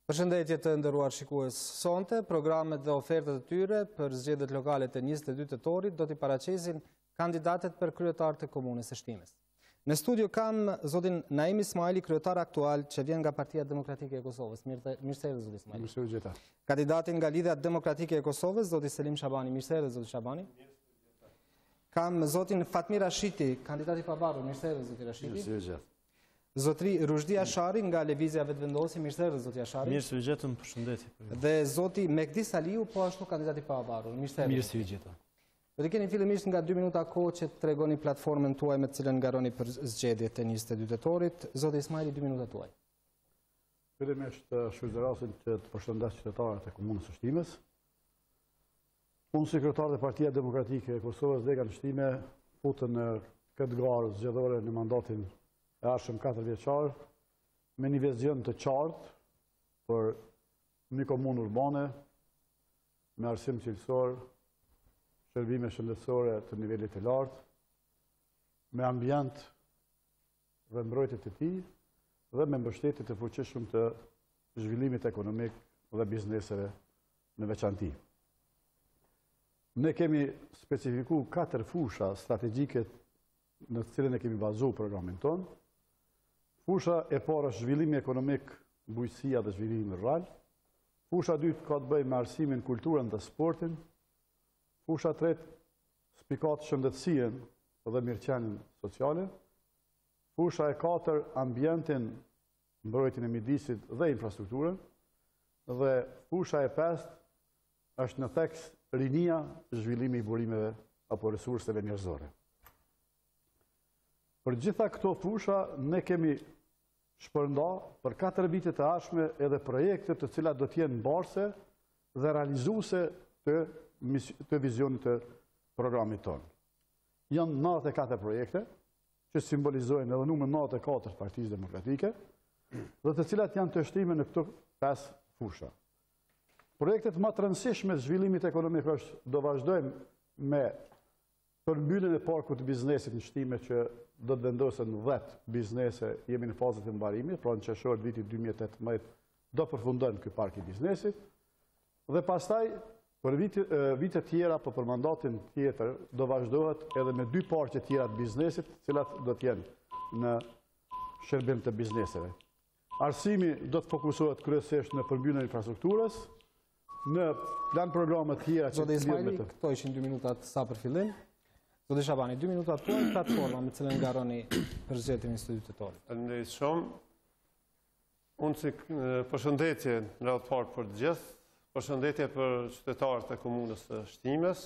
Përshëndetje të nderuar shikues. Sonte, programet dhe ofertat e tyre për zgjedhjet lokale të 22 tetorit do t'i paraqesin kandidatet për kryetar të komunës së Shtimes. Në studio kam zotin Naim Ismaili, kryetar aktual që vjen nga Partia Demokratike e Kosovës. Mirëserdhje zoti Ismaili. Mirëserdhje. Kandidatin nga Lidhja Demokratike e Kosovës, zoti Selim Shabani. Mirëserdhje zoti Shabani. Kam zotin Fatmir Rashiti, kandidati i pavarur. Mirëserdhje zoti Rashiti. Mirëserdhje. Zotri Rushdi Ashari nga Lëvizja Vetëvendosi. Mirëserdhje zoti Ashari. Mirëserdhje, përshëndetje. Dhe zoti Mehdi Saliu, po ashtu kandidati i pavarur. Mirëserdhje. Mirëserdhje. Do të keni fillimisht nga 2 minuta kohë që të tregoni platformën tuaj me të cilën ngaroni për zgjedhjet e 22 tetorit. Zoti Ismaili, 2 minuta tuaj. Fillimisht shfrytëzoj rastin që të përshëndes qytetarët e komunës së Shtimes. Unë si kryetar e Partia Demokratike e Kosovës dhe në Shtime futën në këtë garë zgjedhore në mandatin e ardhshëm 4 vjeçar me një vizion të qartë për një komunë urbane me arsim cilësor, shërbime shëndetësore të nivelit të lartë, me ambient dhe mbrojtjet e tij dhe me mbështetje të fuqishme të zhvillimit ekonomik dhe bizneseve në veçanti. Ne kemi specifikuar 4 fusha strategjike në të cilën e kemi bazuar programin tonë. Fusha e parë është zhvillimi ekonomik, bujqësia dhe zhvillimi rural. Fusha e dytë ka të bëjë me arsimin, kulturën dhe sportin. Fusha e tretë spikat shëndetësinë dhe mirëqenien sociale. Fusha e katër ambientin, mbrojtjen e mjedisit dhe infrastrukturën. Dhe fusha e pestë është në tekst rinia, zhvillimi i burimeve apo resurseve njerëzore. Për gjitha këto fusha ne kemi shpërnda për 4 vite të ardhshme edhe projekte të cilat do të jenë mbarëse dhe realizuese të vizionit të programit tonë. Janë 94 projekte që simbolizojnë edhe numrin 94 të Partisë Demokratike dhe të cilat janë të shtrime në këto 5 fusha. Projektet më të rëndësishme të zhvillimit ekonomik është do vazhdojmë me përmbylljen e parkut të biznesit në Shtime që do të vendosen 10 biznese, jemi në fazën e mbarimit, pra në qershor vitit 2018 do përfundon ky park i biznesit. Dhe pastaj për vite tjera, për mandatin tjetër, do vazhdohet edhe me 2 parqe tjera të biznesit, të cilat do të jenë në shërbim të bizneseve. Arsimi do të fokusohet kryesisht në përmbylljen e infrastrukturës, në plan programe të tjera që Zoti Ismaili, këto ishin 2 minutat sa për fillim. Zoti Shabani, 2 minuta tuaj, platforma me cilën ngaroni për zgjedhjen e 22 tetorit. Faleminderit shumë. Unë si përshëndetje në radhë parë për të gjithë, përshëndetje për qytetarët e komunës së Shtimes.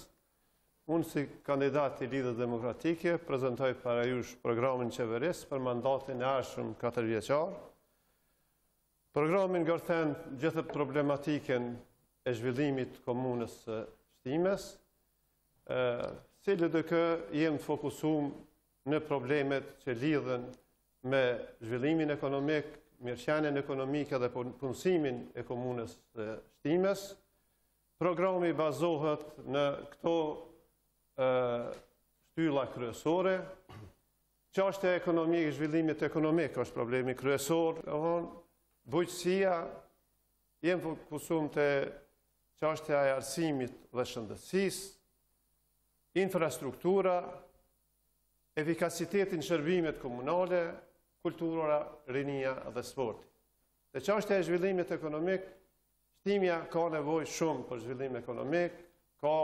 Unë si kandidat i Lidhjes Demokratike prezantoj para jush programin qeverisë për mandatin e ardhshëm 4 vjeçar. Programin ngërthen gjithë problematikën e zhvillimit të komunës së Shtimes, cili do kë jem të fokusuar në problemet që lidhen me zhvillimin ekonomik, mirëqenien ekonomike dhe punësimin e komunës së Shtimes. Programi bazohet në këto shtylla kryesore. Çështja e ekonomike, zhvillimit ekonomik është problemi kryesor. Bujqësia, jem fokusuar te çështja e arsimit dhe shëndetësisë, infrastruktura, efikasitetin shërbimet komunale, kultura, rinia dhe sporti. Dhe çështja e zhvillimit ekonomik, Shtimja ka nevojë shumë për zhvillim ekonomik, ka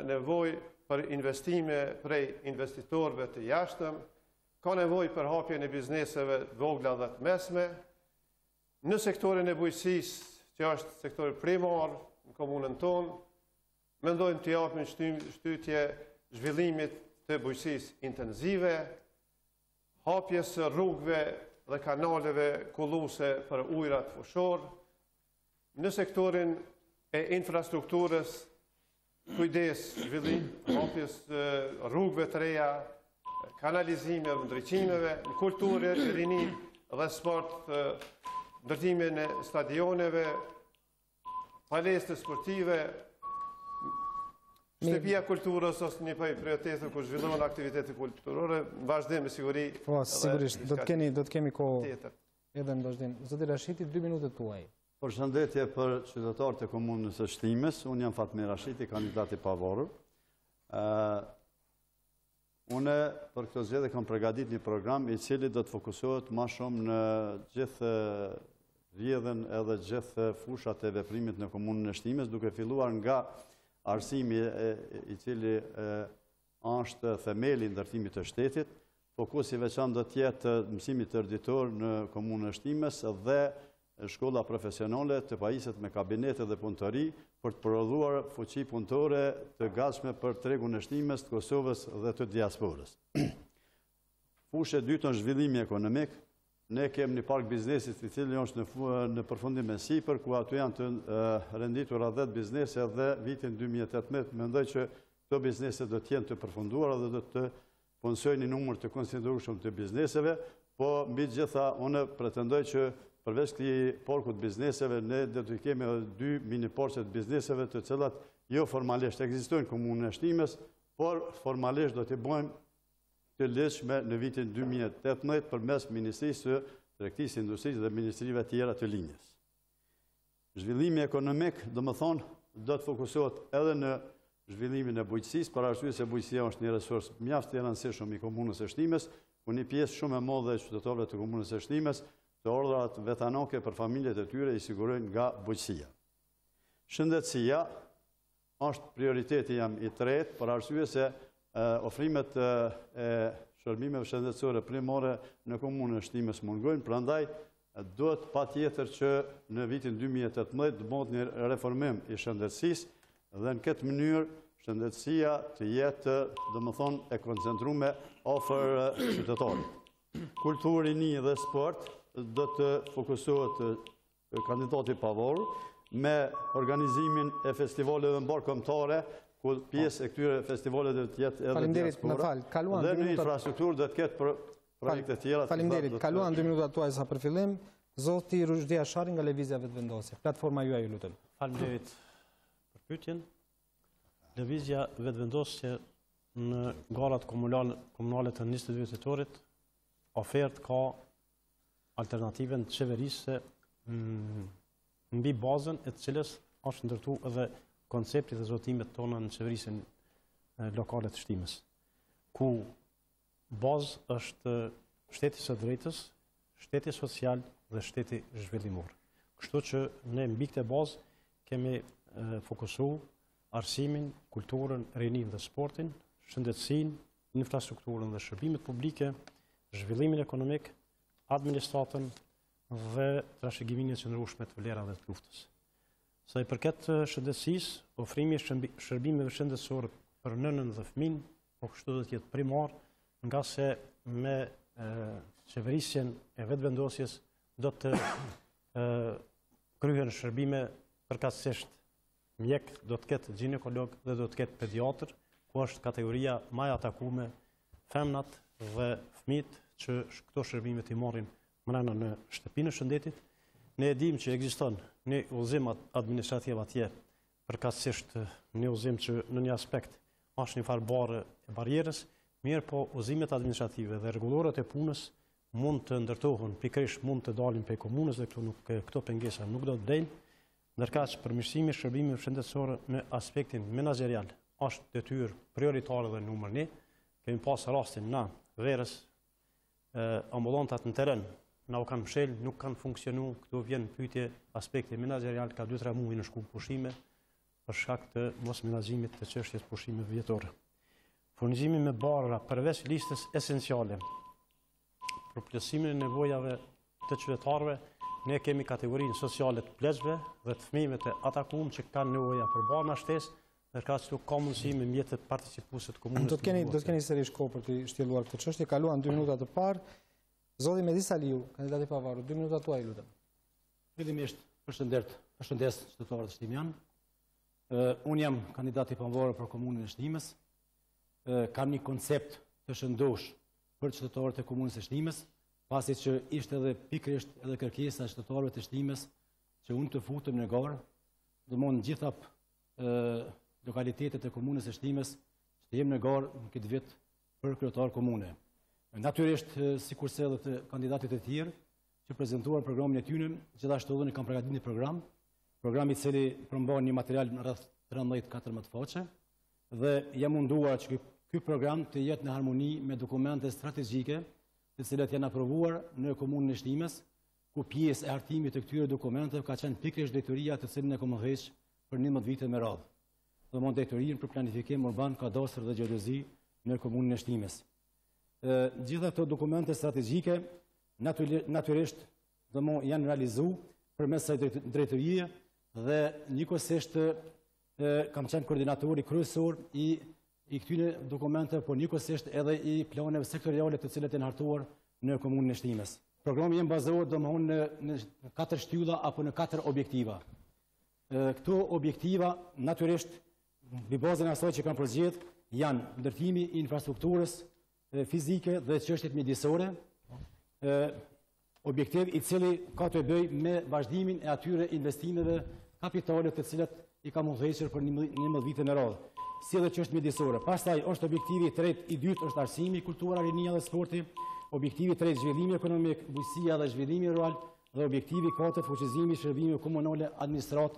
nevojë për investime prej investitorëve të jashtëm, ka nevojë për hapjen e bizneseve të vogla dhe të mesme. Në sektorin e bujqësisë, që është sektori primar në komunën tonë, mendojmë të japim shtytje zhvillimit të bujqësisë intenzive, hapjes së rrugëve dhe kanaleve kulluese për ujërat fushor, në sektorin e infrastrukturës, kujdes zhvillim, hapjes rrugëve të reja, kanalizimeve, ndriçimeve, në kulturë, rini dhe sport, ndërtimin e stadioneve, palestre sportive, shtëpia kulturës ose një prioritet ku zhvillohen aktivitete kulturore, në vazhdim me siguri. Po, sigurisht, do të kemi kohë edhe në vazhdim. Zoti Rashiti, 2 minutat tuaj. Përshëndetje për qytetarët e komunës së Shtimes. Unë jam Fatmir Rashiti, kandidat i pavarur. Unë për këtë zgjedhje kam përgatitur një program i cili do të fokusohet më shumë në gjithë rrjedhën edhe gjithë fushat e veprimit në komunën e Shtimes, duke filluar nga arsimi i cili është themeli i ndërtimit të shtetit. Fokusi veçantë do të jetë mësimi tërditor në komunën e Shtimes dhe shkolla profesionale të pajiset me kabinete dhe punëtori për të prodhuar fuqi punëtore të gatshme për tregun e Shtimes, të Kosovës dhe të diasporës. Fushë e dytë është zhvillimi ekonomik. Ne kemi një park biznesit i cili është në përfundim e sipër, ku aty janë të renditura 10 biznese dhe vitin 2018 mendoj që këto biznese do të jenë të përfunduara dhe do të punësojnë një numër të konsiderueshëm të bizneseve, po mbi të gjitha unë pretendoj që përveç këtij parkut bizneseve ne do të kemi 2 mini parqe të bizneseve të cilat jo formalisht ekzistojnë në komunën e Shtimes, por formalisht do t'i bëjmë të lehtëshme në vitin 2018 përmes Ministrisë së Tregtisë, Industrisë dhe ministrive tjera të linjës. Zhvillimi ekonomik, domethënë, do të fokusohet edhe në zhvillimin e bujqësisë, për arsye se bujqësia është një resurs mjaft i rëndësishëm i komunës së Shtimes, ku një pjesë shumë e madhe e qytetarëve të komunës së Shtimes të urdhrat vetanake për familjet e tyre i sigurojnë nga bujqësia. Shëndetësia është prioriteti jam i tretë, për arsye se ofrimet e shërbimeve shëndetësore primare në komunën e Shtimes mungojnë, prandaj duhet patjetër që në vitin 2018 të bëhet një reformim i shëndetësisë dhe në këtë mënyrë shëndetësia të jetë, domethënë, e koncentruar afër qytetarit. Kulturë, rini dhe sport do të fokusohet kandidati pavarur me organizimin e festivaleve mbarkombëtare, ku pjesë e këtyre festivaleve do të jetë edhe diaspora dhe në infrastrukturë do të ketë projekte të tjera. Faleminderit. Kaluan 2 minutat tuaja sa për fillim. Zoti Rushdia Shari nga Lëvizja Vetëvendosje. Platforma juaj, ju lutem. Faleminderit për pyetjen. Lëvizja Vetëvendosje në garat komunale të 22 tetorit ofertë ka alternativën të qeverisë mbi bazën e të cilës është ndërtuar edhe koncepti dhe zotimet tona në qeverisjen lokale të Shtimes, ku bazë është shteti së drejtës, shteti social dhe shteti zhvillimor. Kështu që ne mbi këtë bazë kemi fokusuar arsimin, kulturën, rinin dhe sportin, shëndetësinë, infrastrukturën dhe shërbimet publike, zhvillimin ekonomik, administratën dhe trashëgiminë e qëndrueshme të vlerave të luftës. Sa i përket shëndetësisë, ofrimi i shërbimeve shëndetësore për nënën dhe fëmin, po kështu do të jetë primar, nga se me qeverisjen e vetëvendosjes do të kryhen shërbime përkatësisht mjek, do të ketë ginekolog dhe do të ketë pediatër, ku është kategoria më e atakuar femnat dhe fëmijët që këto shërbime i marrin brenda në shtëpinë e shëndetit. Ne e dimë që ekziston një udhëzim administrativ atje, përkatësisht një udhëzim që në një aspekt është një farë barë e barierës, mirë po udhëzimet administrative dhe rregullorët e punës mund të ndërtohen, pikërisht mund të dalin prej komunës dhe këto pengesa nuk do të vlejnë, ndërkaq përmirësimi i shërbimeve shëndetësore në aspektin menaxherial është detyrë prioritare dhe numër 1. Kemi pas rastin na verës ambulantat në teren na u kanë mshel, nuk kanë funksionuar, këtu vjen pyetje aspekti menaxherial, ka 2-3 muaj në shku pushime për shkak të mos menaxhimit të çështjes pushimeve vjetore. Furnizimi me barra përveç listës esenciale për plotësimin e nevojave të qytetarëve, ne kemi kategorinë sociale të pleqve dhe të fëmijëve të atakuar që kanë nevoja për barra shtesë, ndërkaq që ka mundësi me mjet të participuese të komunës. Do të keni sërish kohë për të shtjelluar këtë çështje. Kaluan 2 minuta të parë. Zoti Mehdi Saliu, kandidati i pavarur, 2 minuta tuaj, lutem. Fillimisht, përshëndes qytetarët shtimian. Unë jam kandidati i pavarur për komunën e Shtimes. Kam një koncept të shëndosh për qytetarët e komunës së Shtimes, pasi që ishte edhe pikërisht edhe kërkesa e qytetarëve të Shtimes që unë të futem në garë, domthonë gjitha lokalitetet e komunës së Shtimes që jem në garë në këtë vit për kryetar komune. Natyrisht, sikurse edhe të kandidatit e tjerë, që prezentuar programin e tyre, gjithashtu edhe kam përgatitur një program i cili përmban një material në rreth 13-14 faqe dhe jam munduar që ky program të jetë në harmoni me dokumente strategjike, të cilat janë aprovuar në komunën e Shtimes, ku pjesë e hartimit të këtyre dokumenteve ka qenë pikërisht drejtoria të cilën e kam heq për 11 vite me radhë. Dhe mund drejtorinë për planifikim urban, kadastër dhe gjeodezi në komunën e Shtimes. Gjitha këto dokumente strategjike natyrisht janë realizuar përmes kësaj drejtorie dhe njëkohësisht kam qenë koordinatori kryesor i këtyre dokumenteve, por njëkohësisht edhe i planeve sektoriale të cilat janë hartuar në komunën e Shtimes. Programi bazohet në 4 shtylla apo në 4 objektiva. Këto objektiva natyrisht mbi bazën e asaj që kanë përgjedh janë ndërtimi i infrastrukturës fizike dhe çështjet mjedisore, objektiv i cili ka të bëjë me vazhdimin e atyre investimeve kapitale të cilat i ka mundëhequr për 11 vite me radhë, si edhe çështjet mjedisore. Pastaj është objektivi i tretë, i dytë është arsimi, kultura, rinia dhe sporti, objektivi i tretë zhvillimi ekonomik, bujqësia dhe zhvillimi rural dhe objektivi i katërt fuqizimi i shërbimeve komunale, administratë,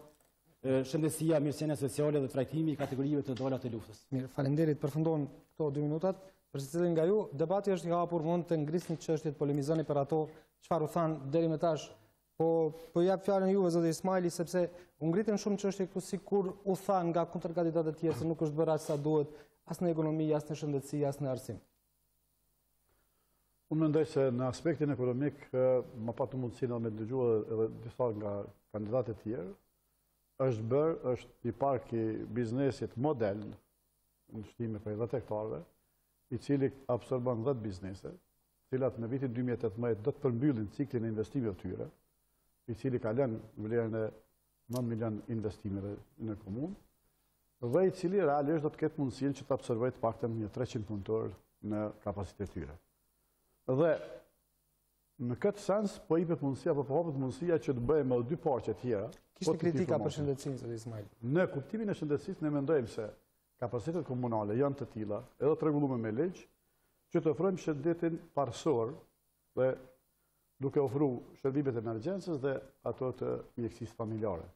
shëndetësia, mirëqenia sociale dhe trajtimi i kategorive të ndala të luftës. Mirë, faleminderit, përfundon këto 2 minutat. Për secilin nga ju, debati është i hapur, mund të ngrisni çështjet, polemizoni për ato, çfarë u thanë deri më tash. Po jap fjalën juve, zoti Ismaili, sepse u ngritën shumë çështje këtu sikur u thanë nga kundërkandidatët tjerë se nuk është bërë aq sa duhet, as në ekonomi, as në shëndetësi, as në arsim. Unë mendoj se në aspektin ekonomik më patu mundësinë me dëgjuar edhe disa nga kandidatët e tjerë, është i parki biznesit model në Shtime për 10 hektarëve, i cili absorban 10 biznese, cilat në vitin 2018 do të përmbyllin ciklin e investimeve të tyre, i cili ka lënë vlerën e 9 milion investimeve në komunë, dhe i cili realisht do të ketë mundësinë që të absorbojë të paktën një 300 punëtor në kapacitet të tyre. Dhe në këtë sens po jepet mundësia apo po hapet mundësia që të bëjmë edhe 2 parqe tjera. Kishte kritika për shëndetësinë, zoti Ismail. Në kuptimin e shëndetësisë ne mendojmë se kapacitetet komunale janë të tilla, edhe të rregulluara me ligj, që të ofrojmë shëndetin parësor dhe duke ofruar shërbimet e emergjencës dhe ato të mjekësisë familjare.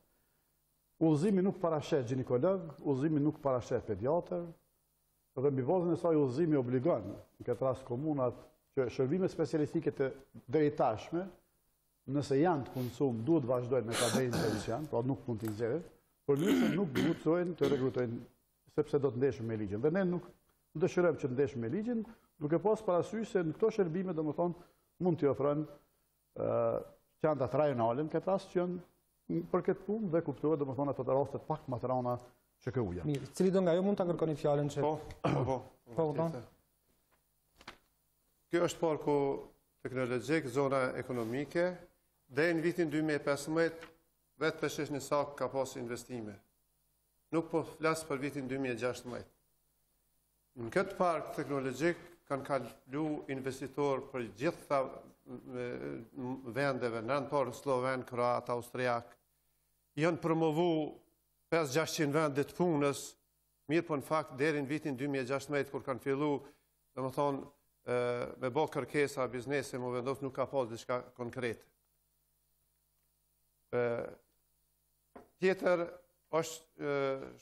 Udhëzimi nuk parashet ginekolog, udhëzimi nuk parashet pediatër, dhe mbi bazën e saj udhëzimi obligon në këtë rast komunat që shërbimet specialistike të drejtashme, nëse janë të mundsuar, duhet vazhdojnë me kadencën pension, pra nuk mund të nxjerrin, por nëse nuk guxojnë të rekrutojnë sepse do të ndeshëm me ligjin. Dhe ne nuk dëshirojmë që të ndeshëm me ligjin, duke pas parasysh se në këto shërbime domethënë mund t'i ofrojnë qendrat rajonale në këtë rast që janë për këtë punë dhe kuptohet domethënë ato të rastet pak më të rënda që këuja. Mirë, cili do nga ju mund ta kërkoni fjalën që Po. Kjo është parku teknologjik, zona ekonomike, dhe në vitin 2015 vetë për shesh një sak ka pas investime. Nuk po flasë për vitin 2016. Në këtë park teknologjik kanë kalu investitor për gjitha vendeve, në rëndë parë Sloven, Kroat, Austriak, janë promovu 500-600 vendet punës, mirë për në fakt deri në vitin 2016, kur kanë fillu, dhe më thonë, me bo kërkesa biznesi më vendos nuk ka pas diçka konkrete. Tjetër është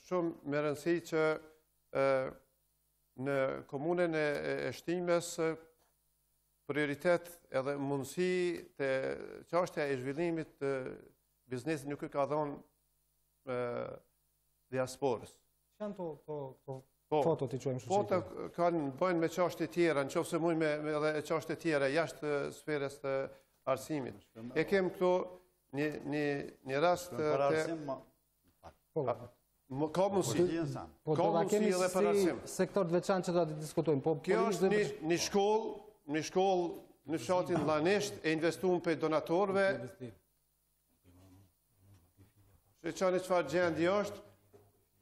shumë me rëndësi që në komunën e Shtimes prioritet edhe mundësi të çështja e zhvillimit të biznesit nuk e ka dhënë diasporës. Janë foto t'i quajmë shoqëri. Foto kanë bëjnë me çështje tjera, nëse mund me edhe çështje tjera jashtë sferës të arsimit. E kem këtu një rast për arsim ka mundësi. Ka mundësi edhe për arsim. Sektor të veçantë që do të diskutojmë. Kjo është një shkollë në fshatin Llanisht e investuar për donatorëve. Që çfarë gjendje është?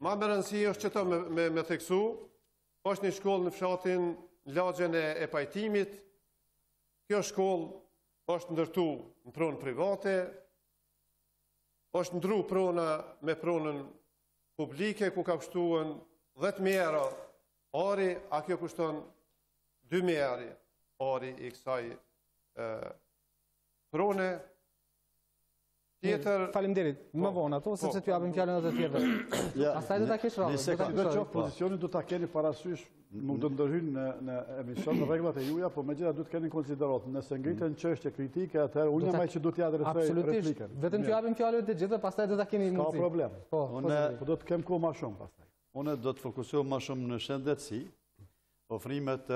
Ma më rëndësi është që të me theksu, është një shkollë në fshatin lagjen e pajtimit. Kjo shkollë është ndërtu në pronë private, është ndru prona me pronën publike, ku ka kushtuar 10.000 euro ari, a kjo kushton 2.000 euro ari i kësaj prune tjetër... Faleminderit, më vonë ato, sepse t'ju japim fjalën edhe të tjerëve. Pastaj do ta kesh rradhën. Do të qoftë pozicionin do ta keni parasysh, nuk do ndërhyjnë në emision në rregullat e juaja, por megjithatë duhet të keni konsiderat. Nëse ngritën çështje kritike, atëherë unë jam ai që do t'i adresoj replikën. Vetëm t'ju japim fjalën të gjithë, pastaj do ta keni mundësi. Ka problem. Po do të kem kohë më shumë pastaj. Unë do të fokusohem më shumë në shëndetësi, ofrimet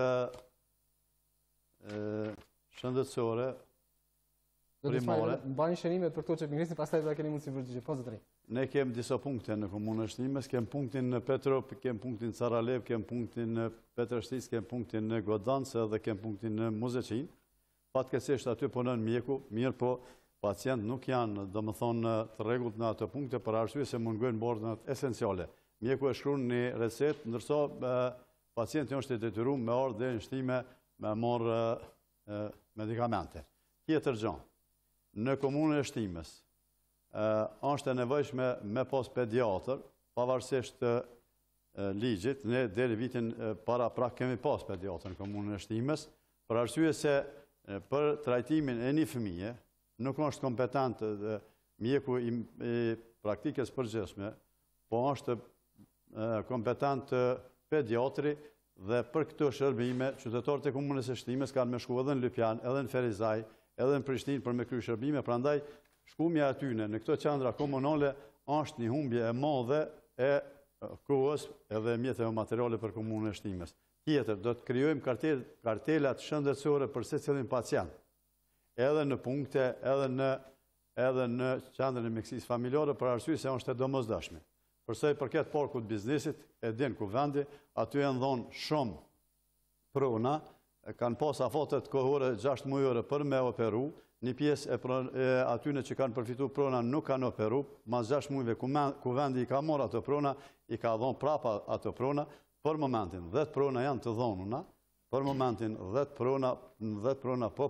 shëndetësore, primore. Mbani shënimet për këto që ngrisin, pastaj do ta keni mundësi përgjigje. Po zotëri. Ne kem disa punkte në komunën e Shtimes, kem punktin në Petrop, kem punktin në Saralev, kem punktin në Petrështis, kem punktin në Godancë dhe kem punktin në Muzeqin. Fatkeqësisht aty punon mjeku, mirë po pacient nuk janë, domethënë, të rregullt në ato punkte për arsye se mungojnë bordhat esenciale. Mjeku e shkruan një recetë, ndërsa pacienti është i detyruar me ardhë deri në Shtime me marrë medikamente. Tjetër gjë, në komunën e Shtimes është e nevojshme me pas pediatër, pavarësisht ligjit, ne deri vitin para prak kemi pas pediatër në komunën e Shtimes, për arsye se për trajtimin e një fëmije nuk është kompetent mjeku i praktikës përgjithshme, po është kompetent pediatri dhe për këto shërbime qytetarët e komunës së Shtimes kanë me shku edhe në Lypjan, edhe në Ferizaj, edhe në Prishtinë për me kry shërbime, prandaj shkumja atyne në këto qendra komunale është një humbje e madhe e kohës edhe mjeteve materiale për komunën e Shtimes. Tjetër, do të krijojmë kartelat shëndetësore për secilin pacient, edhe në punkte, edhe në qendrën e mjekësisë familjare, për arsye se është e domosdoshme. Përsa i përket parkut biznesit, e din ku vendi, aty janë dhënë shumë prona, kanë pas afatet kohore 6 mujore për me operu, një pjesë atyne që kanë përfitu prona nuk kanë operu, mas 6 mujve ku vendi i ka marrë ato prona, i ka dhënë prapa ato prona, për momentin 10 prona janë të dhënuna, për momentin 10 prona po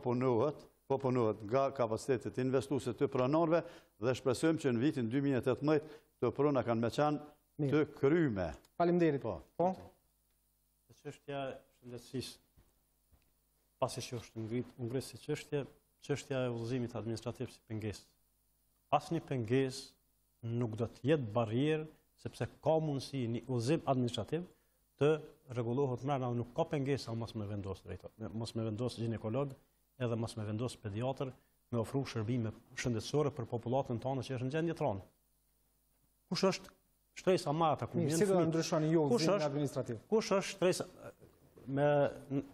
punohet nga kapacitetet investuese të pronarëve dhe shpresojmë që në vitin 2018 të prona kanë me qenë të kryme. Faleminderit. Po. Çështja e shëndetësisë, pasi që është ngritur si çështja e udhëzimit administrativ si pengesë. Asnjë pengesë nuk do të jetë barrierë, sepse ka mundësi një udhëzim administrativ të rregullohet mbrana, nuk ka pengesë mos me vendos drejtor, mos me vendos ginekolog, edhe mos me vendos pediatër, me ofru shërbime shëndetësore për popullatën tonë që është në gjendje të rëndë. Kush është shtresa më e atakuar? Si do ndryshoni ju udhëzimin administrativ? Kush është shtresa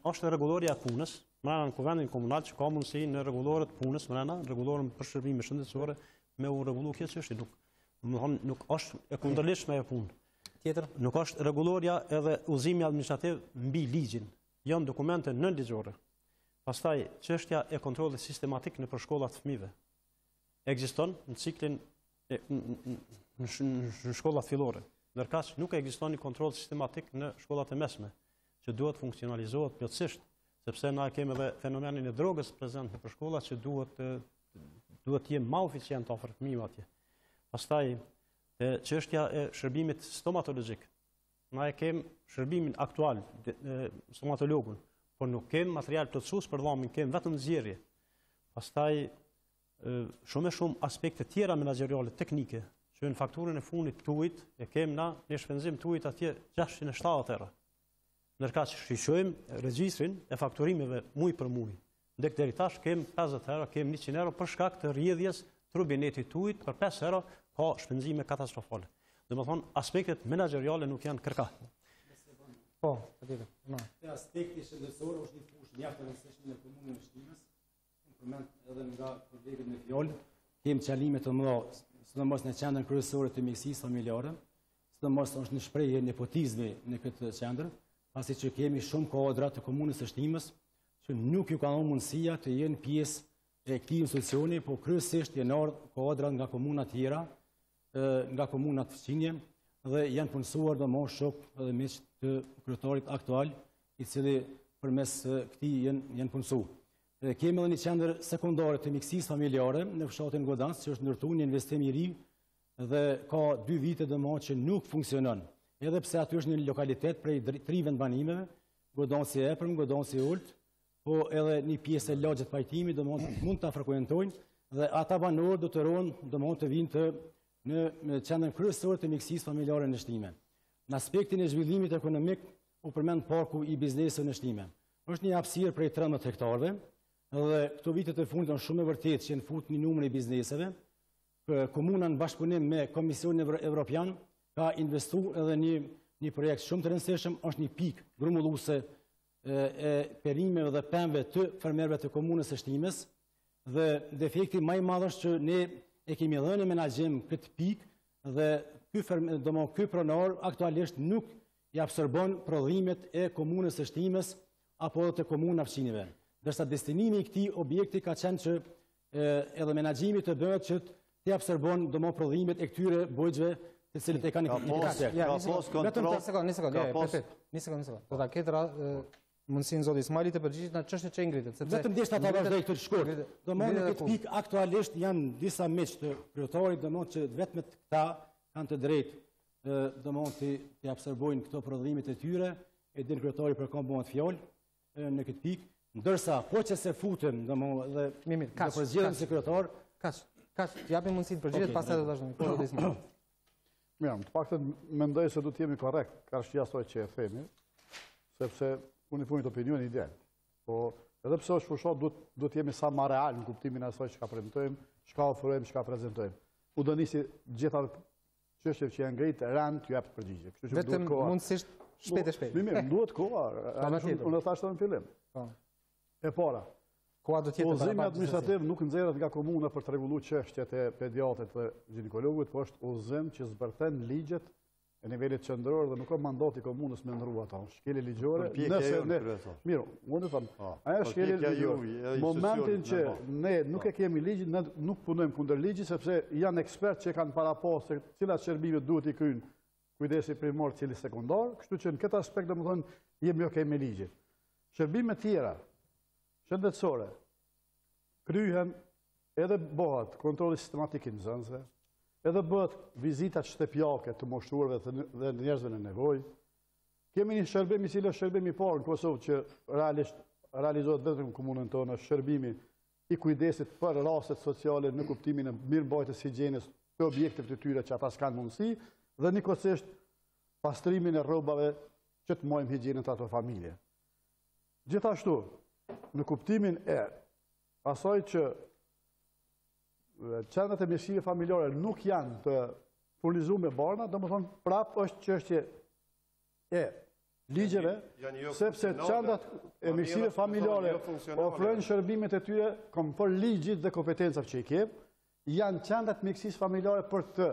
është rregullorja e punës, mbrana në kuvendin komunal që ka mundësi në rregulloret punës, mbrana rregullorën për shërbime shëndetësore me u rregullu kjo çështje, nuk është e kundërligjshme e punë. Tjetër, nuk është rregulloria edhe udhëzimi administrativ mbi ligjin, janë dokumente nënligjore. Pastaj çështja e kontrollit sistematik në shkollat të fëmijëve. Ekziston në ciklin në shkollat fillore, ndërkaq nuk ekziston një kontroll sistematik në shkollat e mesme, që duhet funksionalizohet plotësisht, sepse na kemi edhe fenomenin e drogës prezant në shkollat që duhet të jenë më eficient afër fëmijëve atje. Pastaj çështja e shërbimit stomatologjik. Na e kemi shërbimin aktual, stomatologun, por nuk kemi material plotësues për dhamin, kemi vetëm zgjedhje. Pastaj shumë aspekte tjera menaxheriale teknike, që në fakturën e fundit të ujit e kemi na një shpenzim të ujit atje 670 euro. Ndërkaq shqyrtojmë regjistrin e fakturimeve muj për muj. Ndek deri tash kemi 50 euro, kemi 100 euro për shkak të rrjedhjes të rubinetit të ujit, për 5 euro ka shpenzime katastrofale. Domethënë aspektet menaxheriale nuk janë kërkar. Po, patjetër. Aspekti shëndetësor është një fushë mjaft e rëndësishme në komunën e Shtimës. Përmend edhe nga kolegët me fjalë, kemi çalime të mëdha, sidomos në qendrën kryesore të mjekësisë familjare, sidomos është një shprehje nepotizmi në këtë qendër, pasi që kemi shumë kuadra të komunës së Shtimës që nuk ju kanë mundësia të jenë pjesë e këtij institucioni, po kryesisht janë ardhur kuadra nga komuna të tjera, nga komuna të fqinje dhe janë punësuar domosht shok edhe miq të kryetarit aktual, i cili përmes këtij janë punësuar. Kemi edhe një qendër sekondare të mjekësisë familjare në fshatin Godancë, që është ndërtuar një investim i ri dhe ka 2 vite domosht që nuk funksionon. Edhe pse aty është një lokalitet prej 3 vendbanimeve, Godanci i Epërm, Godanci i Ult po edhe një pjesë e lagjet pajtimi, do mund të frekuentojnë, dhe ata banorë do të ronë, do mund të vinë në qendrën kryesore të mikësisë familjare në Shtimen. Në aspektin e zhvillimit ekonomik, u përmend parku i bizneseve në Shtimen. Është një hapësirë prej 13 hektarëve, dhe këto vitet e fundit janë shumë e vërtetë që në fut një numër i bizneseve. Komuna në bashkëpunim me Komisionin Evropian ka investuar edhe një projekt shumë të rëndësishëm, është një pikë grumbulluese e perimeve dhe pemëve të fermerëve të komunës së Shtimës, dhe defekti më i madh është që ne e kemi dhënë në menaxhim këtë pikë dhe ky pronar aktualisht nuk i absorbon prodhimet e komunës së Shtimës apo të komuna fqinjeve. Dërsa destinimi i këtij objekti ka qenë që edhe menaxhimi të bëhet që të absorbon prodhimet e këtyre bojgjve të cilët e kanë Një sekond. Do ta ketë mundësinë zoti Ismaili të përgjigjet në çështjet që ngritet, sepse vetëm desha ta vazhdoj këtë shkurt. Domthonë këtë pikë aktualisht janë disa miq të kryetarit, domthonë që vetëm këta kanë të drejtë domthonë të absorbojnë këto prodhime të tyre, e din kryetari për kom bëhet fjalë në këtë pikë, ndërsa po që se futen domthonë dhe ka përgjigjen se kryetar, kaç japim mundësinë të përgjigjet, pastaj do të vazhdojmë. Po zoti Ismaili. Mirë, të paktën mendoj se do të jemi korrekt karshi asaj që e themi, sepse unë i punit opinion ideal. Po, edhe pse është fushat, do të jemi sa ma real në kuptimin e asaj që ka premtojmë, çka ofrojmë, çka prezantojmë. U do nisi gjitha çështjet që janë ngritë rand t'ju jap përgjigje. Kështu që vetëm mundësisht shpejt. Mirë, duhet koha. Unë thashë në fillim. E para. Koha do të jetë udhëzimi administrativ nuk nxjerrët nga komuna për të rregulluar çështjet e pediatrit dhe ginekologut, po është udhëzim që zbërthen ligjet e nivelit qendror dhe nuk ka mandati komunës me ndrua ata. Shkelje ligjore. Mirë, unë them, ajo shkelje ligjore. Momentin që ne nuk e kemi ligjin, ne nuk punojmë kundër ligjit sepse janë ekspertë që kanë parapos se cilat shërbime duhet i kryjnë kujdesi primor, cili sekondar, kështu që në këtë aspekt domethënë jemi okay me ligjin. Shërbime tjera shëndetësore kryhen edhe bëhet kontrolli sistematik i nxënësve, edhe bëhet vizitat shtëpiake të moshuarve dhe njerëzve në nevojë. Kemi një shërbim i cili është shërbimi i parë në Kosovë që realizohet vetëm në komunën tonë, shërbimi i kujdesit për rastet sociale në kuptimin e mirëmbajtjes së higjienës të objekteve të tyre që ata s'kanë mundësi dhe nikosisht pastrimin e rrobave që të mojmë higjienën të ato familje. Gjithashtu, në kuptimin e asaj që qendrat e mirësive familjare nuk janë të furnizuar me barna, domethënë prapë është çështje e ligjeve, sepse qendrat e mirësive familjare ofrojnë shërbimet e tyre konform ligjit dhe kompetencave që i kemë, janë qendrat mirësisë familjare për të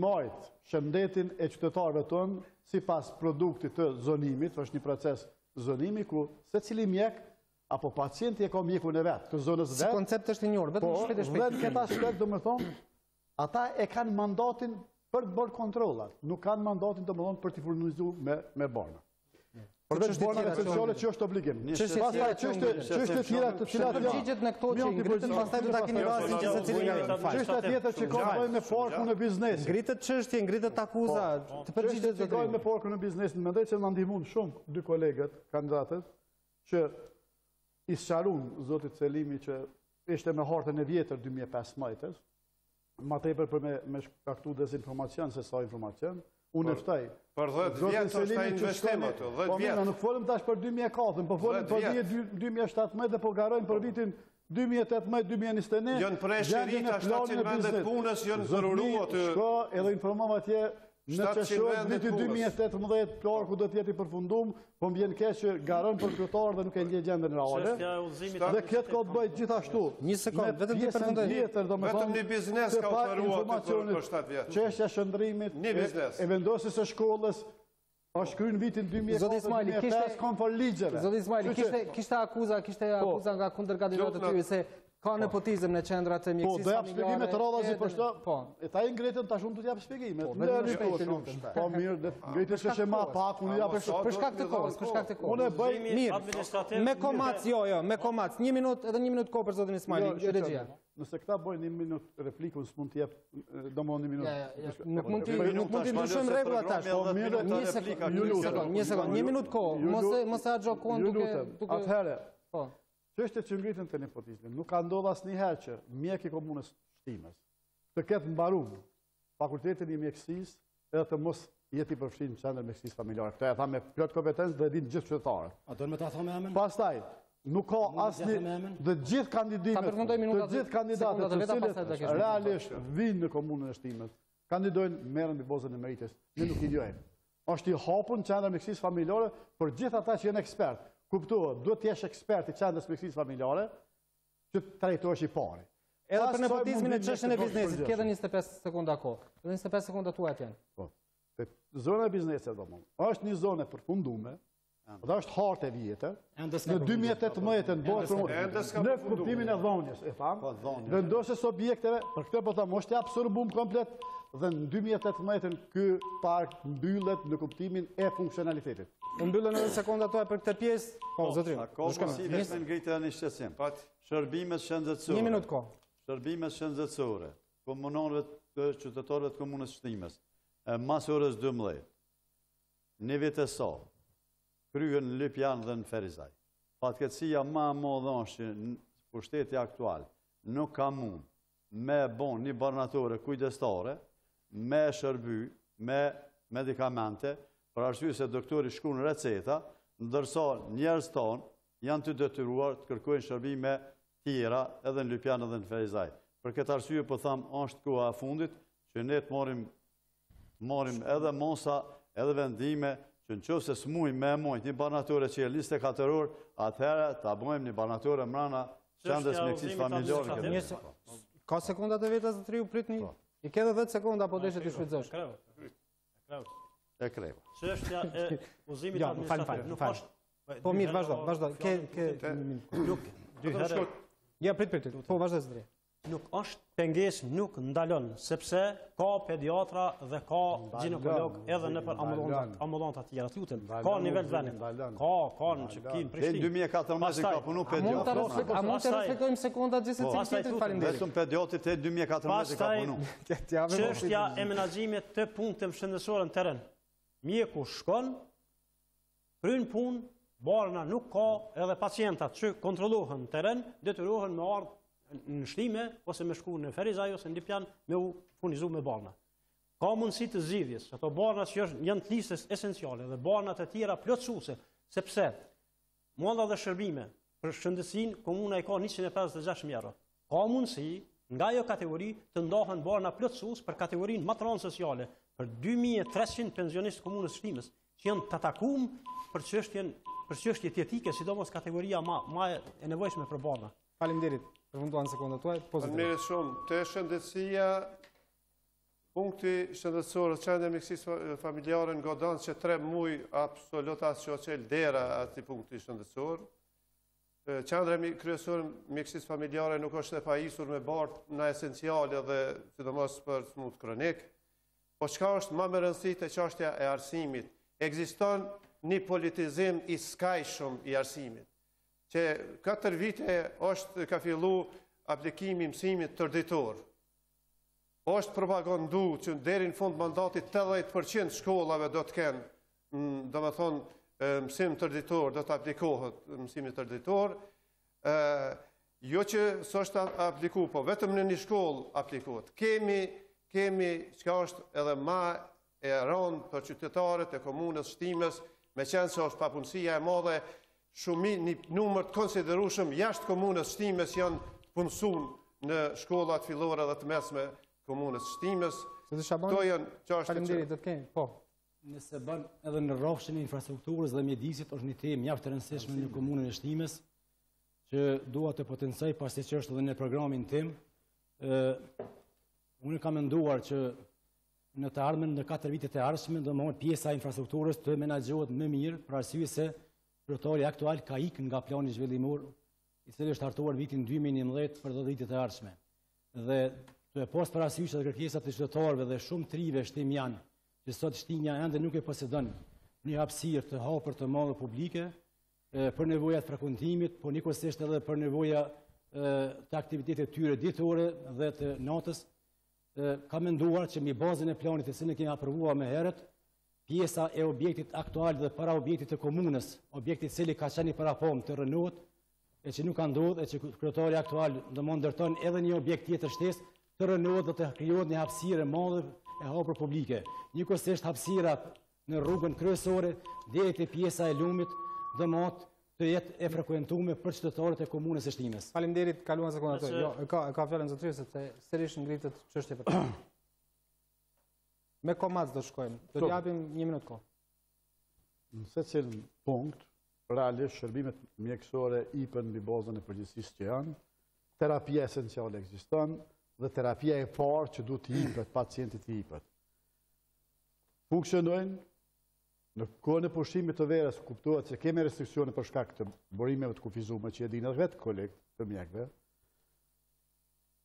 marrë shëndetin e qytetarëve tonë sipas produktit të zonimit, është një proces zonimi ku secili mjek apo pacienti e ka mjekun e vet, të zonës vet. Si koncept është i njohur, vetëm shpejt e shpejt. Dhe në këtë aspekt domethënë, ata e kanë mandatin për të bërë kontrollat, nuk kanë mandatin domethënë për të furnizuar me barna. Përveç barnave sociale që është obligim. Pastaj çështje tjera të cilat përgjigjet në këto që ngritën, pastaj do ta keni rastin që secili nga çështja tjetër që ka të bëjë me parkun e biznesit. Ngritet çështje, ngritet akuza, të përgjigjet që ka me parkun e biznesit, mendoj se na ndihmon shumë dy kolegët, kandidatët, që i sqarun zotit Selimi që ishte me hartën e vjetër 2015, ma tepër për me shkaktu dezinformacion se sa informacion. Unë ftoj. Për 10 vjetë është ta investim ato, 10 vjetë. Nuk folëm tash për 2004, po folëm për 2017 dhe po garojmë për vitin 2018-2021. Jënë prej shërita 700 vendet punës, jënë zëruru aty. Shko edhe informova tje në qeshot vitin 2018 parku do t'jeti përfundum, po m'bjen keq që garojmë për kryetar dhe nuk e ndje gjendën reale. Dhe këtë ka të bëjt gjithashtu. Një sekund, vetëm të përfundoj. Vetëm një biznes ka oferuar për 7 vjetë. Çështja shëndrimit, e vendosjes së shkollës, është kryer në vitin 2004-2005 konform ligjeve. Zoti Ismaili, kishte akuza nga kundërkandidatët e tyre se Ka nepotizëm në qendrat e Po, mjekësisë do jap shpjegime të rrodhazi për shto. Po. E ta ngritën tash unë do t'jap shpjegime. Vetëm Po mirë, ngritën s'është më pak, unë ja për shkak të kohës, për shkak të kohës. Unë e bëj mirë. Me komac, me komac. 1 minutë, edhe 1 minutë kohë për zotin Ismaili, regjia. Nëse këta bojnë 1 minutë replikun, s'mund t'jep domon 1 minutë. Nuk mund t'i ndryshojmë rregulla tash. Po mirë, 1 sekond, 1 minutë kohë. Mos e harxho kohën duke. Atëherë. Po. Çështjet që ngritën te nepotizmi, nuk ka ndodhur asnjëherë që mjek i komunës Shtimes të ketë mbaruar fakultetin e mjekësisë edhe të mos jeti përfshirë në qendrën e mjekësisë familjare. Këtë e tha me plot kompetencë dhe e dinë gjithë qytetarët. A do me ta thonë me emrin? Pastaj, nuk ka asnjë dhe gjithë kandidatët të cilët realisht vinë në komunën e Shtimes, kandidojnë merren në bozën e meritës. Ne nuk i lejojmë. Është i hapur në qendrën e mjekësisë familjare për gjithë ata që janë ekspertë. Kuptohet, duhet të jesh ekspert i qendrës mjekësisë familjare që të trajtohesh i pari. Edhe për nepotizmin e çështën e biznesit, ke edhe 25 sekonda kohë. 25 sekonda tuaja janë. Po. Zona e biznesit domosdoshmë. Është një zonë e përfunduar, dhe është hartë e vjetër. Në 2018 bëhet në kuptimin e dhonjes, e tham. Vendosjes objekteve, për këtë po them, është i absorbum komplet dhe në 2018 ky park mbyllet në kuptimin e funksionalitetit. U mbyllën edhe sekonda tuaja për këtë pjesë. Po, zotrim. Ka si vetëm ngritja në shqetësim. Shërbimet shëndetësore. 1 minutë kohë. Shërbimet shëndetësore. Komunalëve të qytetarëve të komunës Shtimes. Mas orës 12. Një vitesa. Kryen në Lypjan dhe në Ferizaj. Fatkeqësia më e madhe është që në pushteti aktual nuk ka mund me bon një barnatore kujdestare, me shërby, me medikamente, për arsye se doktori shkruan receta, ndërsa njerëz tonë janë të detyruar të kërkojnë shërbime tjera edhe në Lypjan edhe në Ferizaj. Për këtë arsye po them është koha e fundit që ne të marrim edhe mosa, edhe vendime që nëse s'mujmë me mojt një barnatore që e 24 orë, atëherë ta bëjmë një barnatore mrana qendrës mjekësisë familjare. Ka sekondat e veta zotëri u pritni? I ke edhe 10 sekonda apo deshe të shfrytëzosh? E kreva. Çështja e udhëzimit administrativ nuk është. Po mirë, vazhdo. Ja, prit. Po vazhdo zotëri. Nuk është pengesë, nuk ndalon, sepse ka pediatra dhe ka ginekolog edhe në për ambulanta tjera. Ka nivel vendit. Ka në Çepkin, Prishtinë. Në 2014 ka punu pediatra. A mund të reflektojmë sekondat gjithë secili? Faleminderit. Vetëm pediatrit e 2014 ka punu. Çështja e menaxhimit të punëve shëndetësore në terren. Mjeku shkon, kryen punë, barna nuk ka, edhe pacientat që kontrollohen në terren detyrohen me ardhmë në Shtime, ose me shku në Ferizaj, ose në Lypjan, me u furnizu me barna. Ka mundësi të zgjidhjes, ato barnat që janë të listës esenciale dhe barnat e tjera plotësuese, sepse monda dhe shërbime për shëndetësinë komuna i ka 156.000 euro. Ka mundësi nga ajo kategori të ndahen barna plotësues për kategorinë më të rëndë sociale, për 2300 pensionistë komunës Shtimes, që janë të atakuar për çështje etike, sidomos kategoria më e nevojshme për barna. Faleminderit. Përfunduan sekondat tuaj. Faleminderit shumë. Te shëndetësia, punkti shëndetësor, qendra e mjekësisë familjare nga danë që 3 muaj absolut as çoçel dera atij punkti shëndetësor. Qendra kryesore mjekësisë familjare nuk është e pajisur me bartë në esenciale dhe sidomos për smut kronik. Po çka është më me rëndësi te çështja e arsimit? Ekziston një politizim i skajshëm i arsimit, që 4 vite ka fillu aplikimi mësimit tërditor. Është propagandu që deri në fund mandatit 80% shkollave do të kenë, do me thonë, mësim tërditor, do të aplikohet mësimit tërditor. Jo që s'është apliku, po vetëm në një shkollë aplikohet. Kemi çka është edhe ma e rëndë për qytetarët e komunës Shtimes, me qenë se është papunësia e madhe, një numër të konsiderueshëm jashtë komunës Shtimes janë punësuar në shkollat fillore dhe të mesme komunës Shtimes. Këto janë çështje që do të kemi. Po. Nëse bën edhe në rrafshin e infrastrukturës dhe mjedisit, është një temë mjaft e rëndësishme në komunën e Shtimes, që dua të potencoj pasi që është edhe në programin tim. Unë kam menduar që në të ardhmen në 4 vitet e ardhshme do mohon pjesa e infrastrukturës të menaxhohet më mirë, për arsye se kryetori aktual ka ikë nga plani zhvillimor i cili është hartuar vitin 2011 për 10 ditë të ardhshme. Dhe të pas parasysh edhe kërkesat e qytetarëve dhe shumë trive shtimian, që sot Shtimja ende nuk e posedon një hapësirë të hapur të madhe publike për nevojat frekuentimit, po njëkohësisht edhe për nevoja të aktivitetit tyre ditore dhe të natës, ka menduar që mbi bazën e planit të cilin kemi aprovuar më herët, pjesa e objektit aktual dhe para objektit të komunës, objekti i cili ka qenë parapom të rënohet, e që nuk ka ndodhur, e që kryetari aktual do mund ndërton edhe një objekt tjetër shtesë të rënohet dhe të krijohet një hapësirë e madhe e hapur publike. Njëkohësisht hapësira në rrugën kryesore deri te pjesa e lumit do mot të jetë e frekuentuar për qytetarët e komunës së Shtimës. Faleminderit, kaluan sekondat. Jo, ka fjalën zotëri sepse sërish ngritet çështje për të. Me komac do shkojmë. Do t'japim 1 minutë kohë. Në secil punkt, realisht shërbimet mjekësore ipen mbi bazën e përgjegjësisë që janë, terapia esenciale ekziston dhe terapia e parë që duhet të jepet pacientit të jepet. Funksionojnë në kohën e pushimit të verës, kuptohet se kemi restriksione për shkak të burimeve të kufizuara që e dinë vetë kolegët të mjekëve.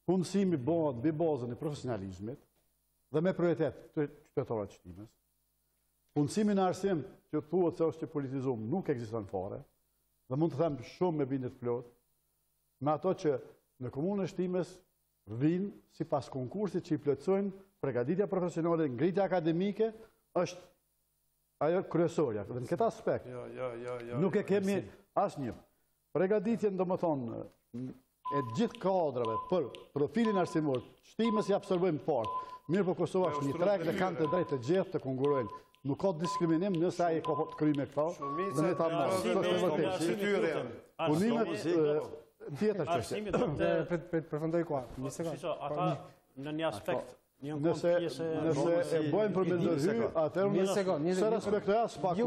Punësimi bëhet mbi bazën e profesionalizmit dhe me prioritet të qytetarëve të Shtimës. Punësimi në arsim që thuhet se është politizuar nuk ekziston fare, dhe mund të them shumë me bindje të plotë, me ato që në komunën e Shtimës vinë sipas konkursit që i plotësojnë përgatitja profesionale, ngritja akademike është ajo kryesorja. Dhe në këtë aspekt nuk e kemi asnjë. Përgatitjen domethënë e gjithë kadrave për profilin arsimor, Shtimës i absorbojmë fort. Mirë po Kosova është një treg dhe kanë të drejtë të gjithë të konkurrojnë. Nuk ka diskriminim nëse ai ka të kryme këta. Dhe ne ta tjetër çështje. Përfundoj kwa. Ata në një aspekt Nëse e bojmë për me ndërhy, atëherë se respektoj as pak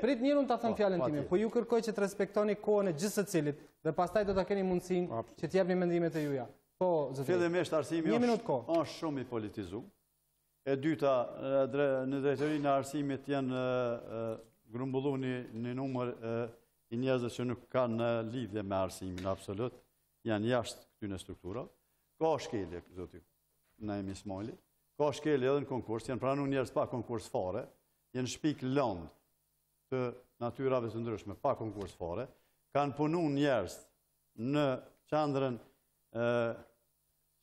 Prit njërë unë të thëmë fjallën time, po ju kërkoj që të respektoni kohën e gjithë secilit dhe pastaj do të keni mundësinë që t'jepni mendimet e juja. Po, zotëri. Fillimisht arsimi është shumë i politizuar. E dyta, në drejtorinë e arsimit janë grumbulluar një numër i njerëzve që nuk kanë lidhje me arsimin absolut, janë jashtë këtyre strukturave. Ka shkelje, zoti Naim Ismaili, ka shkelje edhe në konkurs, janë pranuar njerëz pa konkurs fare, janë shpik lënd të natyrave të ndryshme pa konkurs fare, kanë punuar njerëz në qendrën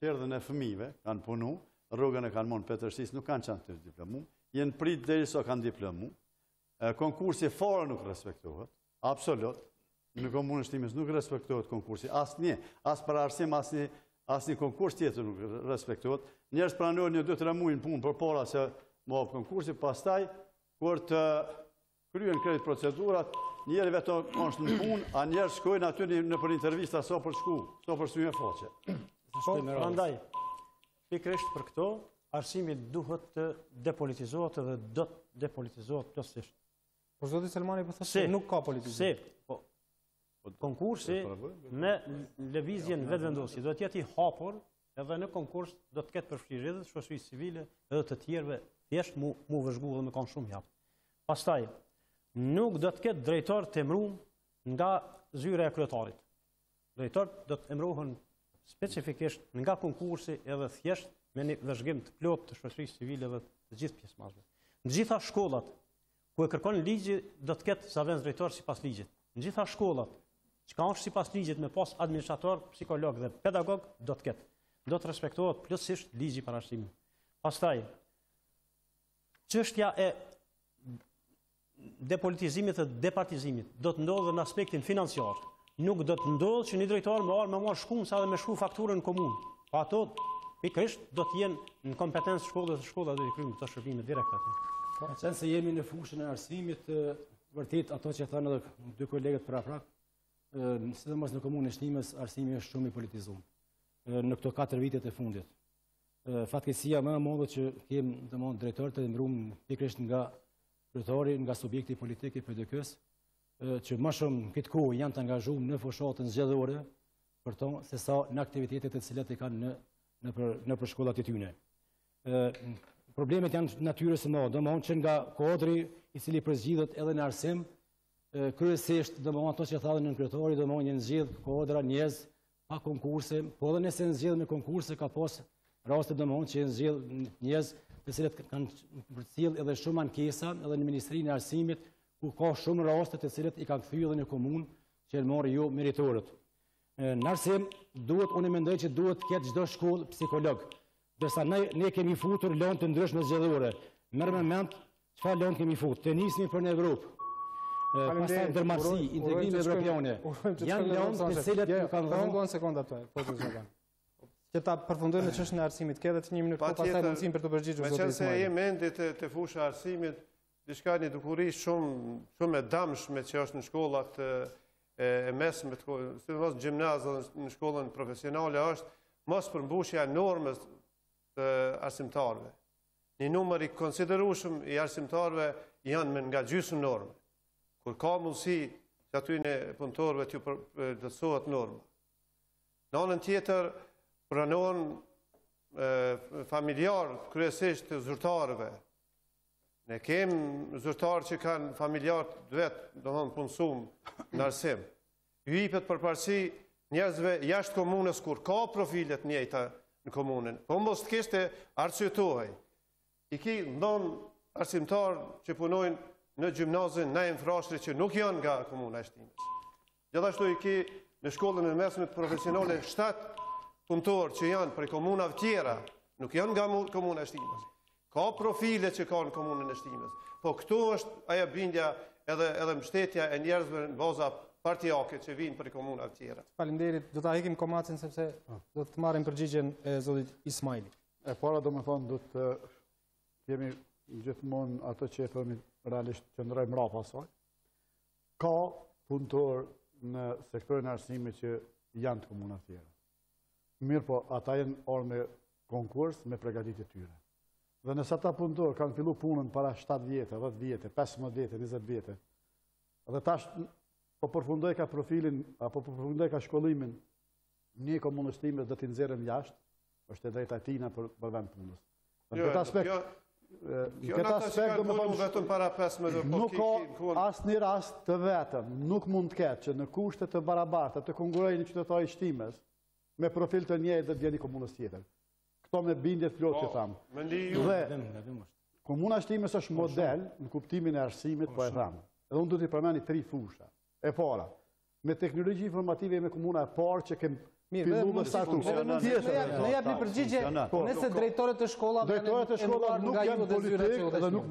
qerdhën e fëmijëve, kanë punuar, rrugën e kanë marrë Petërsis, nuk kanë qenë të diplomuar, janë prit derisa kanë diplomuar. Konkursi fare nuk respektohet, absolut. Në komunën e Shtimës nuk respektohet konkursi, asnjë, as për arsim, asnjë konkurs tjetër nuk respektohet. Njerëz pranojnë 2-3 muaj punë përpara se më konkursi, pastaj kur të kryen krejt procedurat, njëri vetëm është në punë, a njerëz shkojnë aty në për intervista sa për shku, sa për syje faqe. Prandaj, pikërisht për këto, arsimi duhet të depolitizohet dhe do të depolitizohet plotësisht. Por zoti Selmani po thotë se nuk ka politizim. Konkursi me lëvizjen vetëvendosje do të jetë i hapur edhe në konkurs do të ketë përfshirje edhe të shoqërisë civile edhe të tjerëve thjesht mu vëzhgu dhe me kanë shumë hap. Pastaj nuk do të ketë drejtor të emëruar nga zyra e kryetarit. Drejtorët do të emërohen specifikisht nga konkursi edhe thjesht me një vëzhgim të plotë të shoqërisë civile dhe të gjithë pjesëmarrësve. Në gjitha shkollat ku e kërkon ligji do të ketë zavendës drejtor sipas ligjit. Në gjitha shkollat çka është sipas ligjit me pas administrator, psikolog dhe pedagog do të ketë. Do të respektohet plotësisht ligji para arsimit. Pastaj çështja e depolitizimit dhe departizimit do të ndodhë në aspektin financiar. Nuk do të ndodhë që një drejtor me marr shkumsa dhe me shkru fakturën në komunë. Pa ato pikërisht do të jenë në kompetencë shkollës dhe shkolla do të kryejnë këto shërbime direkt aty. Ka qenë se jemi në fushën e arsimit, vërtet ato që thanë edhe dy kolegët paraprak, sidomos në komunën e Shtimës, arsimi është shumë i politizuar. Në këto 4 vitet e fundit. Fatkeqësia më e madhe që kemi domosdoshmë drejtorët e mbruar pikërisht nga kryetari, nga subjekti politik i PDK-s, që më shumë këtë kohë janë të angazhuar në fushatën zgjedhore për to se sa në aktivitetet e cilat i kanë në për shkollat e tyre. Problemet janë natyrës së madhe, domosdoshmë që nga kodri i cili përzgjidhet edhe në arsim, kryesisht ato që tha në kryetari, një nxjedh kodra, njerëz pa konkurse, po edhe nëse nxjedh me konkurse ka pas raste që nxjedh njerëz të cilët kanë përcjell edhe shumë ankesa edhe në Ministrinë e Arsimit, ku ka shumë raste të cilët i kanë kthyer edhe në komunë që e morë jo meritorët. Në arsim, unë mendoj që duhet të ketë çdo shkollë psikolog. Dërsa ne kemi futur lënë të ndryshme zgjedhore. Merr me mend çfarë lënë kemi futur. Të nismi për në Evropë. Pastaj ndërmarrësi, integrim evropiane. Janë lënë të cilët nuk kanë dhënë. Një sekondë atë, po të zgjedhën. Që ta përfundojmë në çështën e arsimit. Ke edhe 1 minutë, po pastaj mundësim për të përgjigjur zotin Ismail. Meqense jemi ende te fusha e arsimit, diçka një dukuri shumë e damshme që është në shkollat e mesme, sidomos gjimnaz dhe në shkollën profesionale, është mos përmbushja e normës të arsimtarëve. Një numër i konsiderueshëm i arsimtarëve janë me nga gjysmë normë. Kur ka mundësi që aty në punëtorëve t'ju plotësohet norma. Në anën tjetër, pranohen familjar kryesisht të zyrtarëve. Ne kemë zyrtarë që kanë familjar të vetë, domethënë punësum në arsim. Ju jepet përparësi njerëzve jashtë komunës kur ka profilet njëjta në komunën. Po mos të kishte arsyetohej. I ki ndonë arsimtarë që punojnë në gjimnazin, në infrashtri që nuk janë nga komuna e Shtimës. Gjithashtu i ki në shkollën e mesmet profesionale 7 punëtorë që janë për komunave tjera, nuk janë nga komuna e Shtimës. Ka profile që ka në komunën e Shtimës. Po këtu është aja bindja edhe mbështetja e njerëzve në baza partijake që vinë për komunave tjera. Faleminderit, do ta hekim komacin sepse do të marrim përgjigjen e zotit Ismaili. E para do me thonë, do të kemi gjithmonë ato që e thëmi realisht që ndrojmë mrapa asaj. Ka punëtor në sektorin e arsimit që janë të komunave tjera. Mirë po, ata jenë orë me konkurs, me pregaditje tyre. Dhe nëse ata punëtor kanë fillu punën para 7 vjetë, 10 vjetë, 15 vjetë, 20 vjetë, dhe tash po përfundoj ka profilin, apo përfundoj ka shkollimin, një komunës Shtimës dhe t'i nxjerrën jashtë, është e drejta e tina për vend punës. Në këtë aspekt, nuk ka asë një rast të vetëm, nuk mund të ketë që në kushte të barabarta të konkurrojnë një qytetari i Shtimës me profil të njëjtë dhe djeni komunës tjetër. Këto me bindjet flot që thamë. Dhe komuna Shtimës është model në kuptimin e arsimit, po e thamë. Edhe unë du t'i përmeni 3 fusha. E para, me teknologji informative me komuna e parë që kemë fillu me startu. Ne jap një përgjigje, nëse drejtorët e shkollave nuk janë politikë dhe nuk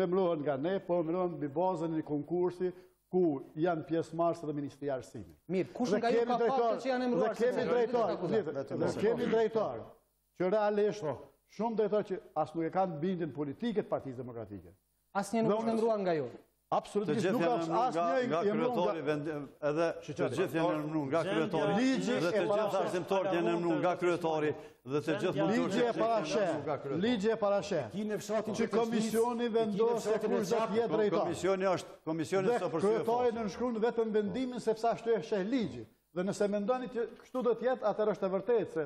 emërohen nga ne, po emërohen mbi bazën e një konkursi ku janë pjesëmarrës dhe Ministria e Arsimit. Mirë, kush nga ju ka fakte që janë emëruar? Dhe kemi drejtar që realisht shumë drejtar që as nuk e kanë bindjen politike të Partisë Demokratike. Asnjë nuk është emëruar nga ju. Absolutisht nuk ka asnjë nga kryetari edhe të gjithë janë emëruar nga kryetari dhe të gjithë arsimtarët janë emëruar nga kryetari dhe të gjithë ligji e parasheh që komisioni vendos se kush do të jetë drejtar. Komisioni së përfshirë. Kryetari nënshkruan vetëm vendimin sepse ashtu e sheh ligji. Dhe nëse mendoni që kështu do të jetë, atëherë është e vërtetë se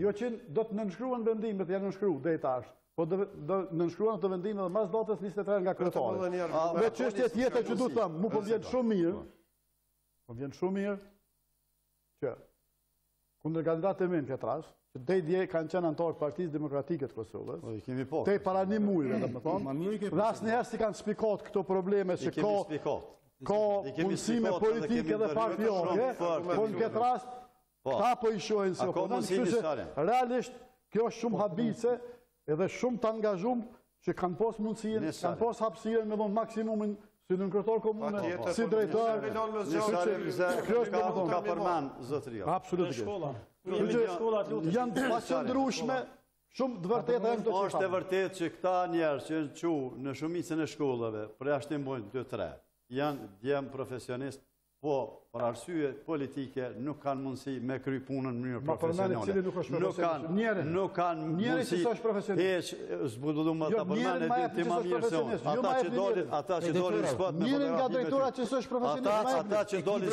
jo që do të nënshkruan vendimet, janë nënshkruar deri tash. Po do nënshkruan të vendime dhe mas datës 23 nga kryetari. Me çështje tjetër që du të thamë, mu po vjen shumë mirë që kundër kandidatë e min këtë rast, që dej dje kanë qenë antarë Partisë Demokratike të Kosovës, tej para një mujve, dhe më thonë, dhe asnjëherë si kanë spikat këto probleme që ka punësime politike dhe partijake, po në këtë rast, ta po i shohin se oponent, kështu që realisht kjo është shumë habice, edhe shumë të angazhum që kanë pos mundësien, kanë pos hapësirën me dhonë maksimumin si në kryetari komune, si drejtar. Ka përmen, zotëria. Absolutisht. Janë të paqëndrueshme, shumë të vërtetë e në të që është e vërtetë që këta njerë që në qu në shumicën e shkollave, për jashtim bojnë 2-3, janë djemë profesionist, po, për arsye politike, nuk kanë mundësi me kry punën në mënyrë profesionale. Nuk kanë mundësi heq zbudu më të përmene din të ma mirë se unë. Ata që dolin spot me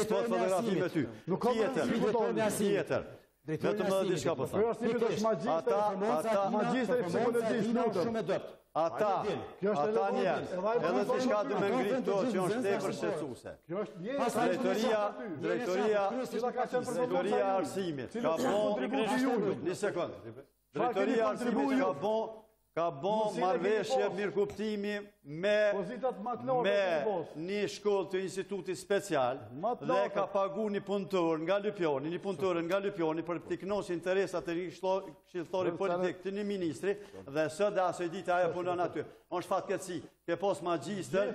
fotografi me ty. Tjetër. Vetëm edhe diçka po thëmë. Magjistër e psikologjistë. ata njerëz, edhe diçka do me ngritë këto që është tepër shqetësuese. Drejtoria e arsimit ka bën një sekond. Drejtoria e arsimit ka bën marrëveshje mirëkuptimi me një shkollë të institutit special dhe ka pagu një punëtor nga Lypioni për t'i kënosur interesat e këshilltarit politik të një ministri dhe sot dhe asoj ditë ajo punon aty. Është fatkeqësi, ke pos magjister,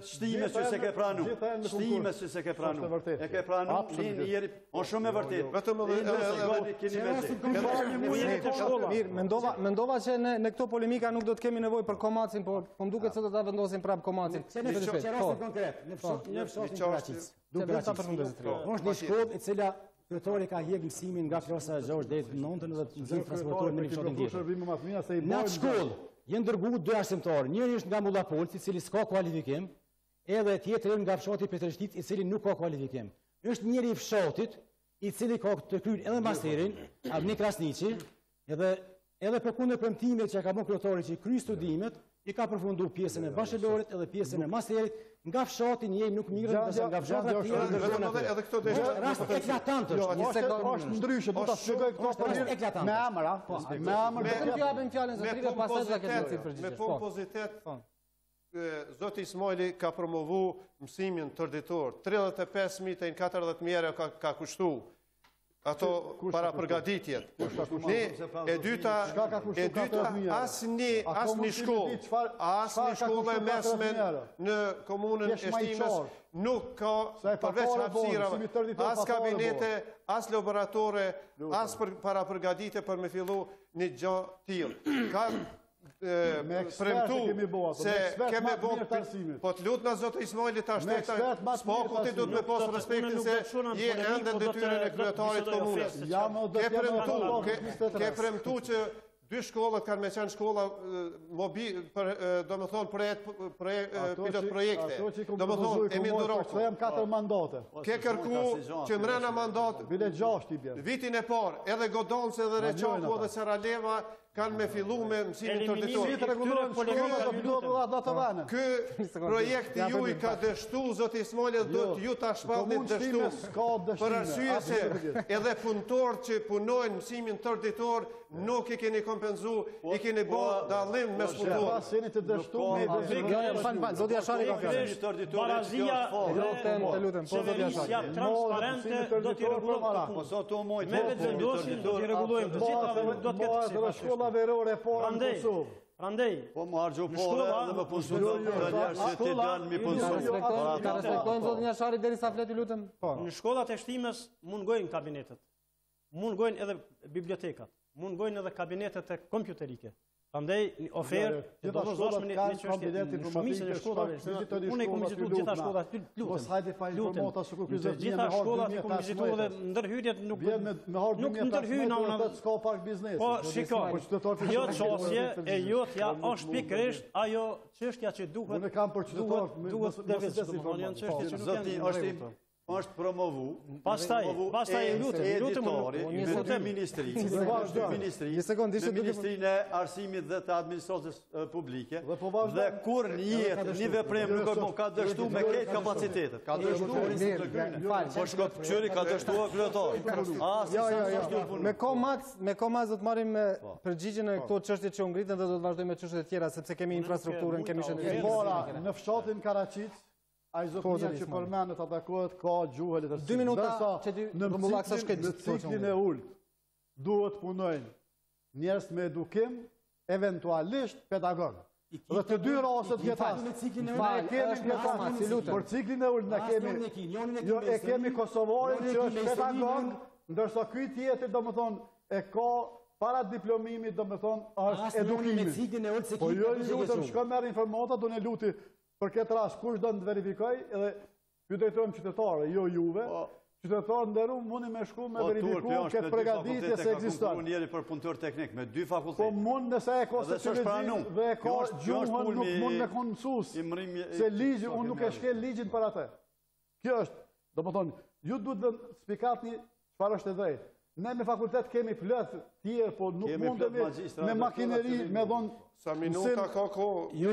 Shtimes që se ke pranu. Shtimes që se ke pranu. E ke pranu një njeri, është shumë e vërtet. Mirë, mendova që në këto polemika nuk do të kemi nevojë për komacin, por më duket se do ta vendosim prapë komacin. Në rastin konkret, në fshatin Karaçic. Është një shkollë e cila kryetori ka hjek mësimin nga klasa e 6 deri në 9 dhe nxjerr transportuar në fshatin tjetër. Në atë shkollë janë dërguar dy arsimtarë. Njëri është nga Mullapolci, i cili s'ka kualifikim, edhe tjetri nga fshati Petreshtit, i cili nuk ka kualifikim. Është njëri i fshatit, i cili ka të kryer edhe masterin, Avni Krasniqi, edhe për kundër premtimeve që ka bën kryetori që krye studimet, i ka përfunduar pjesën e bachelorit edhe pjesën e masterit, nga fshati njëri nuk mirën, ndërsa nga fshati tjetër edhe këto dhe rast eklatant është ndryshe, do ta shpjegoj këto me emra, me emër. Me pompozitet, Zoti Ismaili ka promovu mësimin tërditor, 35.040 euro ka kushtu. Ato para përgatitjet. E dyta, asnjë shkollë e mesme në komunën e Shtimes nuk ka përveç hapësirave, as kabinete, as laboratore, as para përgatitje për me fillu një gjë tillë. Ka premtu se kemi bo, po të lutë nga Zotë Ismaili ta shteta, s'paku ti du të me posë respektin se je ende detyrën e kryetarit komunës. Ke premtu që dy shkollat kanë me qenë shkolla do me thonë pilot projekte. Do me thonë e mindurako. Ke kërku që mrena mandat vitin e parë, edhe Godonce edhe Reqaku edhe Saraleva kanë me fillu me mësimin tërditor. Ky projekti ju i ka dështu, Zotë Ismaili, do të ju ta shpallni dështu. Për arsye se edhe punëtor që punojnë mësimin tërditor, nuk i keni kompenzu, i keni bo dallim me punëtor. Zoti Ashari ka fjalën. Barazia qeverisja transparente do t'i rregullojmë. Me vetë vendosjen do t'i rregullojmë të gjitha dhe do të ketë shkolla verore por në Kosovë. Prandaj, po më harxhu pore dhe më punësoj të njerëz që ti janë mi punësoj. Ta respektojmë zotin Ashari derisa flet, lutem. Në shkollat e Shtimes mungojnë kabinetet. Mungojnë edhe bibliotekat. Mungojnë edhe kabinetet e kompjuterike. Prandaj ofertë që do të zoshme në çështje në shumicën e shkollave. Unë i kam vizituar gjitha shkollat, lutem. Gjitha shkollat i kam vizituar dhe ndërhyrjet nuk ndërhyjnë në po shiko, jo çështje e jotja është pikërisht ajo çështja që duhet. Unë kam për qytetar, janë çështje që nuk janë është promovu. Pastaj lutem Ministrinë e Arsimit dhe të Administratës Publike dhe kur një veprim nuk ka dështu me këtë kapacitetet. Ka dështu po shkop qyri ka dështuar kryetori. Me komac do të marrim përgjigjen e këto çështje që u ngritën dhe do të vazhdojmë me çështjet e tjera sepse kemi infrastrukturën, kemi shëndetësinë. Në fshatin Karaçic ai zotëria që përmendet atakohet ka gjuhë letërsi. 2 minuta që ti do më laksa shkëtë. Në ciklin e ulët duhet punojnë njerëz me edukim, eventualisht pedagog. Dhe të dy rastet jetas. Për ciklin e ulët na kemi e kemi kosovarin që është pedagog, ndërsa ky tjetër domethënë e ka para diplomimit domethënë është edukimi. Po jo lutem shko merr informata, do ne luti për këtë rast, kush do në të verifikoj, edhe ju drejtojmë qytetarë, jo juve, qytetarë ndërum, mundi me shku me verifiku këtë pregaditje se eksiston. Po njeri për punëtor teknik, me 2 fakultet. Po mund nëse e ka sociologi dhe e ka gjuhën, nuk mund me konë mësus, se ligji, unë nuk e shkel ligjin për atë. Kjo është, do më thonë, ju duhet dhe spikatni çfarë është e drejtë. Ne me fakultet kemi plot tjerë, po nuk mundemi me makineri, me dhonë... Sa minuta ka ko? Këtu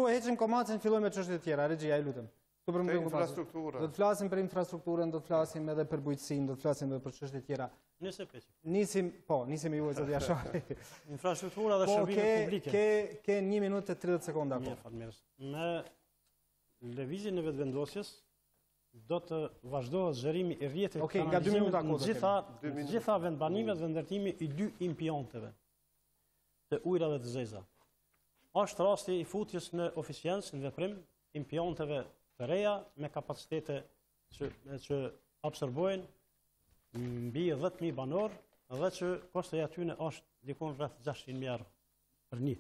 e heqim komacin, filloj me çështje tjera, regjia, e lutem. Infrastruktura. Do të flasim për infrastrukturën, do të flasim edhe për bujqësinë, do të flasim edhe për çështje tjera. Nisim ju e zoti Jashari. Infrastruktura dhe shërbime publike. Ke 1 minutë e 30 sekonda. Me lëvizjen e vetëvendosjes do të vazhdohet zgjerimi i rrjetit të gjitha vendbanimet dhe ndërtimi i 2 impionteve të ujrave të zeza. Është rasti i futjes në oficiencë, në veprim, impionteve të reja me kapacitete që absorbojnë mbi 10.000 banor dhe që kosto i atyne është dikon rreth 600.000 euro për një.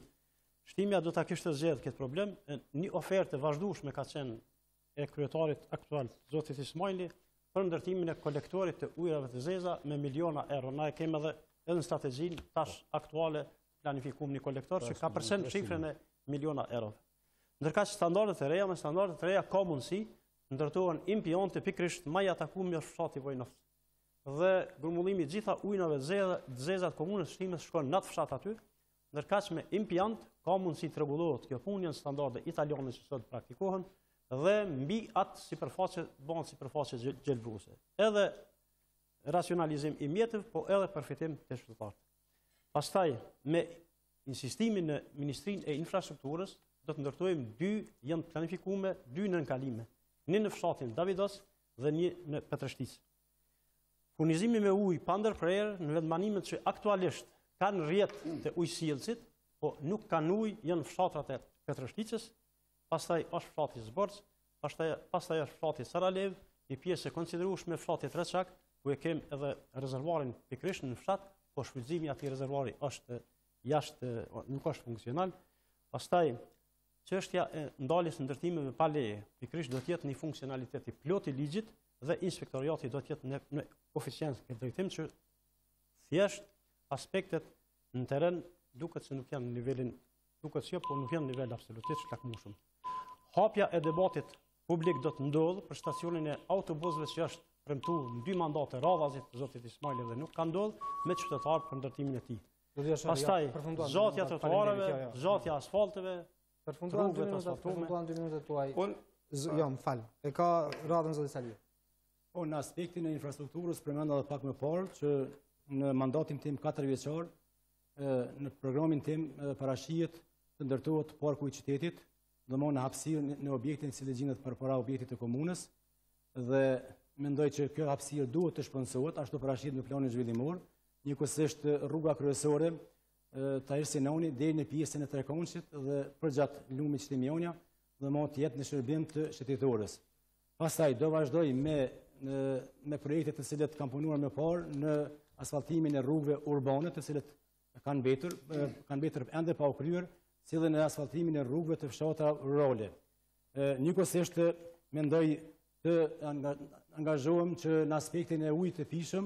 Shtimja do ta kishte zgjedhur këtë problem, një ofertë vazhdueshme ka qenë e kryetarit aktual, zotit Ismaili, për ndërtimin e kolektorit të ujrave të zeza me miliona euro. Na e kemi edhe në strategjinë tash aktuale planifikum një kolektor që ka përsen shifrën e miliona euro. Ndërka që standardet e reja ka mundësi ndërtohen impionte pikërisht më i atakuar me fshati Vojnovc. Dhe grumullimi gjitha ujrave të zeza të komunës Shtimes shkon në atë fshat aty, ndërka që me impiant ka mundësi të rregullohet kjo punë në standarde italiane që sot praktikohen dhe mbi atë sipërfaqe bëhen sipërfaqe gjelbruese. Edhe racionalizim i mjetëve, po edhe përfitim të shqiptarët. Pastaj, me insistimin në Ministrinë e Infrastrukturës, do të ndërtojmë 2 janë planifikuar 2 nënkalime, një në fshatin Davidos dhe një në Petreshticë. Furnizimi me ujë pa ndërprerje në vendbanimet që aktualisht kanë rrjet të ujësjellësit, po nuk kanë ujë janë fshatrat e Petreshticës, pastaj është fshati Zborç, pastaj është fshati Saralev, një pjesë e konsiderueshme fshati Treçak, ku e kem edhe rezervuarin pikërisht në fshat, po shfrytëzimi i atij rezervuari është nuk është funksional. Pastaj çështja e ndaljes së ndërtimeve pa leje, pikërisht do të jetë një funksionalitet i plot i ligjit dhe inspektoriati do të jetë në oficiencë këtë drejtim që thjesht aspektet në terren duket se nuk janë në nivelin po nuk janë në nivel absolutisht lakmueshëm. Hapja e debatit publik do të ndodhë për stacionin e autobusëve që është premtuar në 2 mandate radhazi të zotit Ismaili dhe nuk ka ndodhur me qytetarë për ndërtimin e tij. Pastaj zgjatja e trotuareve, zgjatja e asfalteve, rrugëve të asfaltuara. 2 minutat tuaj. Jo, më fal. E ka radhën zoti Sali. Po në aspektin e infrastrukturës përmend edhe pak më parë që në mandatin tim 4 vjeçor në programin tim parashihet të ndërtohet parku i qytetit, domthonë në hapësirë në objektin që legjinet përpara objektit të komunës dhe mendoj që kjo hapësirë duhet të shpenzohet, ashtu parashihet në planin zhvillimor, njëkohësisht rruga kryesore Tahir Sinoni deri në pjesën e Trekonçit dhe përgjatë lumit Shtimionja dhe mund të jetë në shërbim të shëtitorës. Pastaj do vazhdoj me projekte të cilat kanë punuar më parë në asfaltimin e rrugëve urbane, të cilat kanë mbetur ende pa u kryer, si dhe në asfaltimin e rrugëve të fshatra rurale. Njëkohësisht mendoj të angazhohem që në aspektin e ujit të pijshëm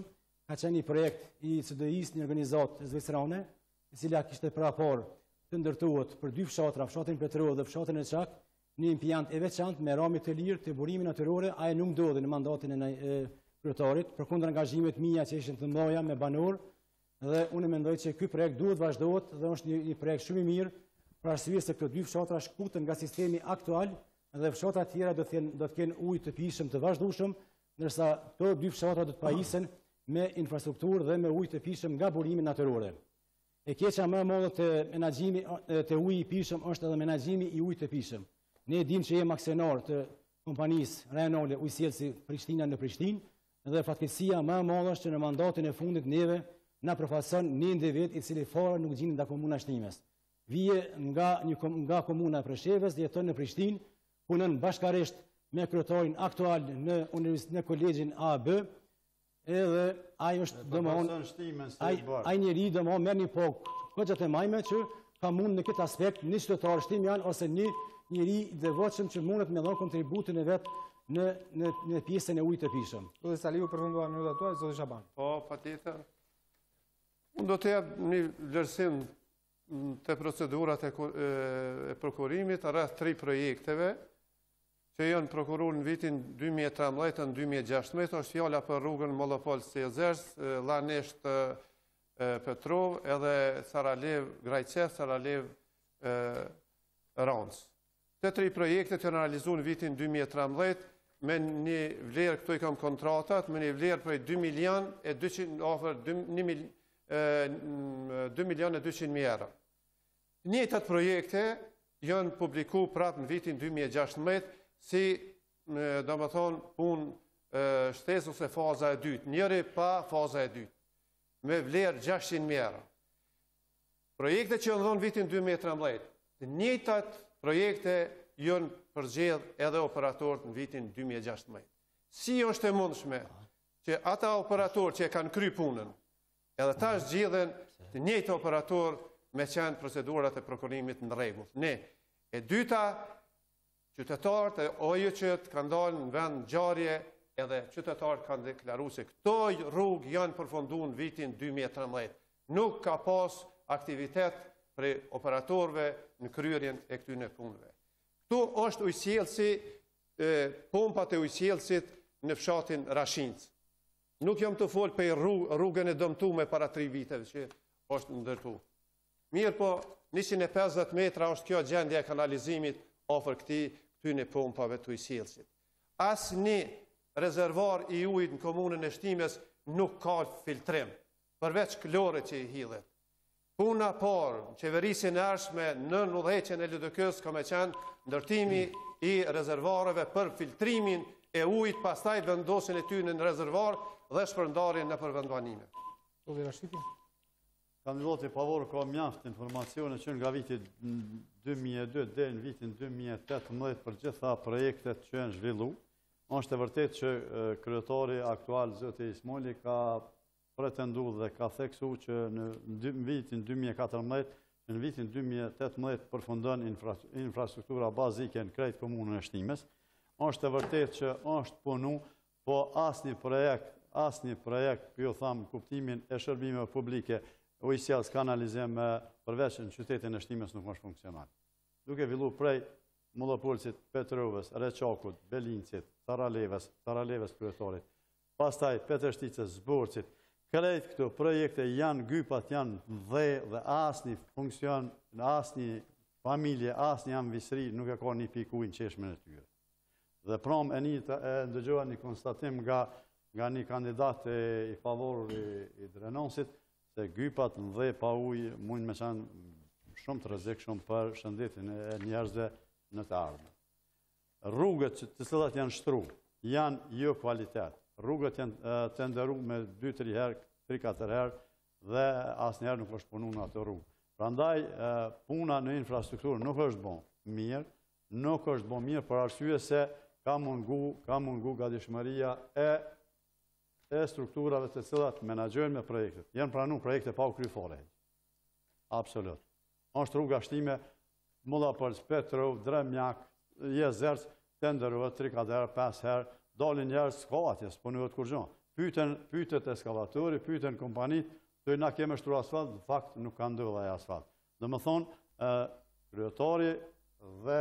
ka qenë një projekt i CDI-s, një organizatë zvicerane, e cila kishte parapor të ndërtohet për 2 fshatra, fshatin Petrov dhe fshatin e Çak, një impjant e veçantë me rami të lirë të burimin natyrore, ai nuk ndodhi në mandatin e kryetarit, përkundër angazhimeve të mia që ishin të mëdha me banor, dhe unë mendoj që ky projekt duhet vazhdohet dhe është një projekt shumë i mirë, për arsye se këto 2 fshatra shkputen nga sistemi aktual dhe fshatra të tjera do të kenë ujë të pijshëm të vazhdueshëm, ndërsa këto 2 fshatra do të pajisen me infrastrukturë dhe me ujë të pijshëm nga burimi natyror. E keqja më e madhe të menaxhimit të ujit i pijshëm është edhe menaxhimi i ujit të pijshëm. Ne e dimë që jemi aksionar të kompanisë rajonale ujësjellësi Prishtina në Prishtinë dhe fatkeqësia më e madhe është që në mandatin e fundit neve na përfaqëson një individ i cili fare nuk gjinë nga komuna Shtimes. Vije nga komuna e Preshevës dhe jeton në Prishtinë, punon bashkërisht me kryetarin aktual në kolegjin AB, edhe ai është domthonë ai njeri domthonë merr një pogë të majme që ka mund në këtë aspekt një qytetar shtimian ose një njeri i devotshëm që mundet me dhënë kontributin e vet në pjesën e ujit të pijshëm. Zoti Saliu përfunduar minutat tuaj, zoti Shaban. Po, patjetër. Unë do të jap një vlerësim të procedurat e prokurimit rreth 3 projekteve që janë prokurur në vitin 2013-2016, është fjalla për rrugën Mollopol-Zgjedhjet, Lanesht Petrov edhe Saralev Grajcev, Saralev Rancë. Të tri projektet janë realizuar në vitin 2013 me një vlerë, këtu I kam kontratat, me një vlerë për 2 milion e 200.000 euro. Njëjtat projekte janë publiku prapë në vitin 2016 si, do më thonë, punë shtesë ose faza e dytë, njëri pa faza e dytë, me vlerë 600.000 euro. Projekte që janë dhënë vitin 2013, të njëjtat projekte janë përzgjedh edhe operatorët në vitin 2016. Si është e mundshme që ata operatorë që kanë kry punën, edhe ta zgjidhen të njëjtë operator me qenë procedurat e prokurimit në rregull. Ne, e dyta, qytetarët e OJQ-t kanë dalë në vend ngjarje edhe qytetarët kanë deklaruar se këto rrugë janë përfunduar në vitin 2013. Nuk ka pas aktivitet për operatorëve në kryerjen e këtyre punëve. Këtu është ujësjellësi, pompat e ujësjellësit në fshatin Rashinc. Nuk jam të folë për rrugën e dëmtuar para 3 viteve që është ndërtuar. Mirë po, 150 metra është kjo gjendja e kanalizimit ofër këtyre pompave të ujësjellësit. Asnjë rezervuar I ujit në komunën e Shtimes nuk ka filtrim, përveç klorit që I hidhet. Puna parë, në qeverisin e ardhshme në udhëheqjen e LDK-s ka me qenë ndërtimi I rezervareve për filtrimin e ujit, pastaj vendosin e tyre në rezervar dhe shpërndarjen në përvendbanime. Kandidati pavarur ka mjaft informacione që nga viti 2002 dhe në vitin 2018 për gjitha projektet që janë zhvillu. Është e vërtet që kryetari aktual zoti Ismaili ka pretendu dhe ka theksu që në vitin 2014, në vitin 2018 përfundon infrastruktura bazike në krejt komunën e Shtimes. Është e vërtet që është punu, po asnjë projekt, ju tham, kuptimin e shërbimeve publike, ujësjellës kanalizim përveç në qytetin e Shtimes nuk është funksional. Duke fillu prej Mollopolcit, Petrovës, Reçakut, Belincit, Saralevës kryetarit, pastaj Petreshticës, Zborcit, krejt këto projekte janë gypat, janë dhe asnjë funksion, asnjë familje, asnjë ambisri nuk e ka një piku në qeshmen e tyre. Dhe pram e ndëgjova një konstatim nga një kandidat I favorur I drenonsit, se gypat dhe pa ujë mund me qenë shumë të rrezikshëm për shëndetin e njerëzve në të ardhmen. Rrugët të cilat janë shtru, janë jo kvalitet. Rrugët janë tenderu me 2-3 herë, 3-4 herë dhe asnjëherë nuk është punu në ato rrugë. Prandaj puna në infrastrukturë nuk është bon mirë për arsye se ka mungu gatishmëria e strukturave të cilat menaxhojnë me projektet. Janë pranu projekte pa u kry fare. Absolut. Është rruga Shtime, Mollopol, Petrov, Dremjak, Jezerc, tenderohet 3-4 herë, 5 herë, dalin njerëz s'ka atje, s'punohet kur gjë. Pytet eskavatori, pyeten kompanit, të na kemë shtru asfalt, në fakt nuk ka ndodhur ai asfalt. Domethënë, kryetari dhe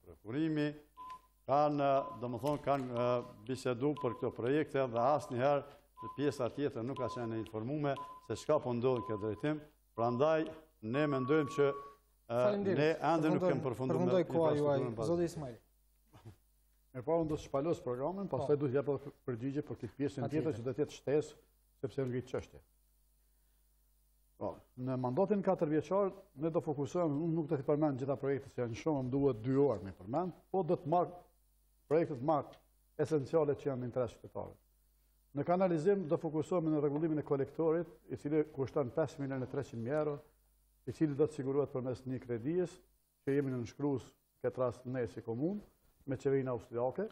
prokurimi kanë bisedu për këto projekte dhe asnjëherë pjesa tjetër nuk ka qenë informuar se çka po ndodh këtë drejtim. Prandaj ne mendojmë që ne ende nuk kemi përfunduar. Përfundoi koha juaj, zoti Ismail. Mirëpo, unë do të shpalos programin, pastaj do të jap përgjigje për këtë pjesën tjetër që do të jetë shtesë sepse ngrit çështje. Në mandatin 4 vjeçar ne do fokusohemi, unë nuk do të përmend gjitha projektet që janë shumë, më duhet 2 orë me përmend, po do të marr projektet më esenciale që janë në interes qytetarëve. Në kanalizim do fokusohemi në rregullimin e kolektorit, I cili kushton 5.300.000 euro, I cili do të sigurohet përmes një kredijës që jemi në nënshkrues këtë rast ne si komunë me qeverinë austriake.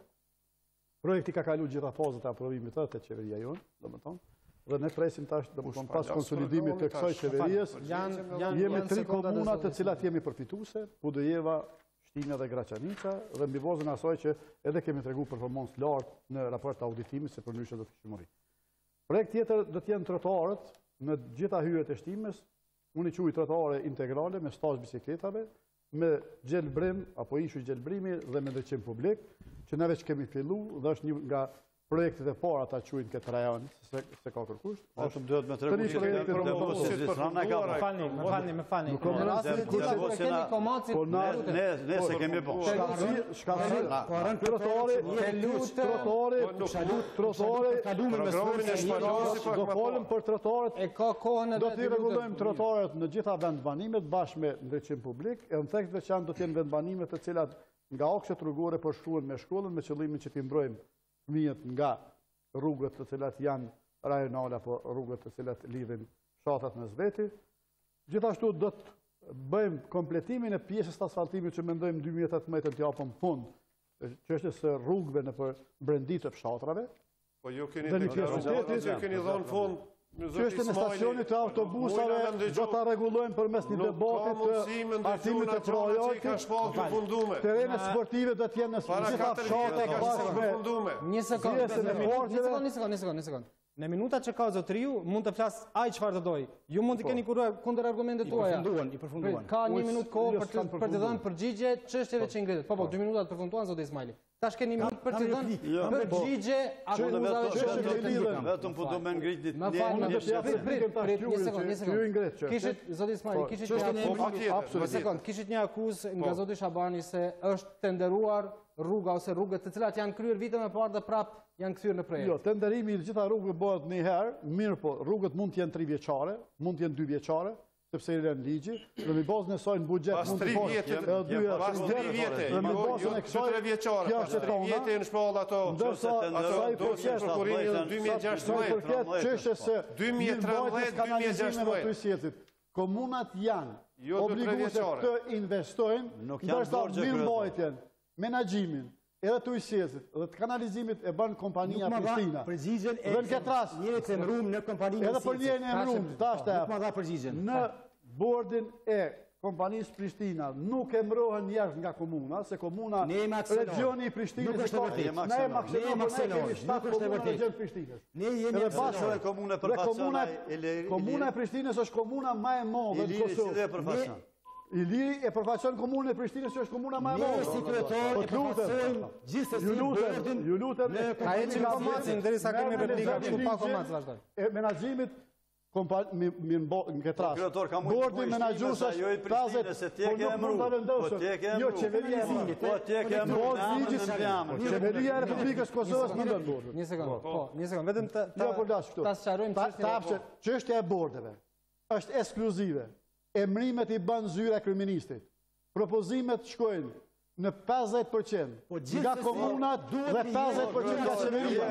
Projekti ka kaluar gjitha fazat e aprovimit të qeveria jonë, domethënë. Dhe ne presim tash domethënë pas konsolidimit të kësaj qeverisë, jemi 3 komuna të cilat jemi përfituese, Budojeva, Shtina dhe Graçanica, dhe mbi bazën e asaj që edhe kemi treguar performancë lartë në raport të auditimit se përndryshe do të kishim rrit. Projekt tjetër do të jenë trotuarët në gjitha hyjet e Shtimes, unë I quaj trotuare integrale me stazh biçikletave me gjelbrim, apo ishu gjelbrimi dhe me ndërqim publik, që neve që kemi fillu, dhe është një nga projektet e para ta quajnë këtë rajon, se ka kërkusht. Vetëm duhet me tregu që Me falni. Nese kemi po. Do folëm për trotuaret, do t'i rregullojmë trotuaret në gjitha vendbanimet bashkë me ndërqim publik, e në thekë veçantë do t'jenë vendbanimet të cilat nga akshet rrugore përshkruhen me shkollën me qëllimin që t'i mbrojmë fëmijët nga rrugët të cilat janë rajonale apo rrugët të cilat lidhin fshatat në Zgjedhje. Gjithashtu do të bëjmë kompletimin e pjesës të asfaltimit që mendojmë 2018 të japëm fund, çështjes së rrugëve nëpër brendit të fshatrave. Po ju keni dhënë fund. Çështjen e stacionit të autobusave do ta rregullojmë përmes një debati të arsimit të projektit. Terrenet sportive do të jenë në gjitha fshatet bashkë me një sekond. Në minutat që ka zotriu, mund të flas ai çfarë të doj. Ju mund të keni kundër argumentet tuaja. I përfunduan. Ka një minutë kohë për të dhënë përgjigje çështjeve që ngritet. Po, 2 minutat përfunduan zoti Ismaili. Tash keni një minutë për të dhënë përgjigje akuzave që vetëm po do më ngrit kishit një akuzë nga zoti Shabani se është tenderuar rruga ose rrugët të cilat janë kryer vite më parë dhe prap janë kthyer në projekt. Jo, tenderimi i gjitha rrugëve bëhet një herë, mirë po, rrugët mund të jenë 3 vjeçare, mund të jenë 2 vjeçare, sepse i lën ligji, dhe në bazën e saj në buxhet mund të pas 3 vjetë, në bazën e kësaj 3 vjeçare. Kjo është tona. Vjetë në shpall ato. Ndërsa sa i përket prokurimit 2016, çështjes së 2013-2016. Komunat janë obliguar të investojnë, ndërsa mirëmbajtjen, menaxhimin, edhe të ujësjesit dhe të kanalizimit e bën kompania Prishtina. Dhe në këtë rast, edhe për njën e emrum, në bordin e kompanisë Prishtina nuk e mrohen njerëz nga komuna, se komuna, regioni i Prishtinës është vërtet. Ne e kemi 7 komuna region Prishtinës. Edhe bashkë komuna e Prishtinës është komuna më e madhe në Kosovë. Iliri e përfaqëson komunën e Prishtinës që është komuna më e madhe. Si kryetar e përfaqësojmë gjithsesi bordin. Ju lutem. Ka ecë informacion derisa kemi replika, kështu pa komat vazhdoj. E menaxhimit në këtë rast. Bordi menaxhues është 50 jo qeveria e Zgjedhjet. Po ti ke emrin. Qeveria e Republikës Kosovës më ndan bordin. Një sekond, vetëm ta sqarojmë çështjen. Çështja e bordeve është ekskluzive. Emrimet i bën zyra e kryeministit. Propozimet shkojnë në 50% nga komunat dhe 50% nga qeveria.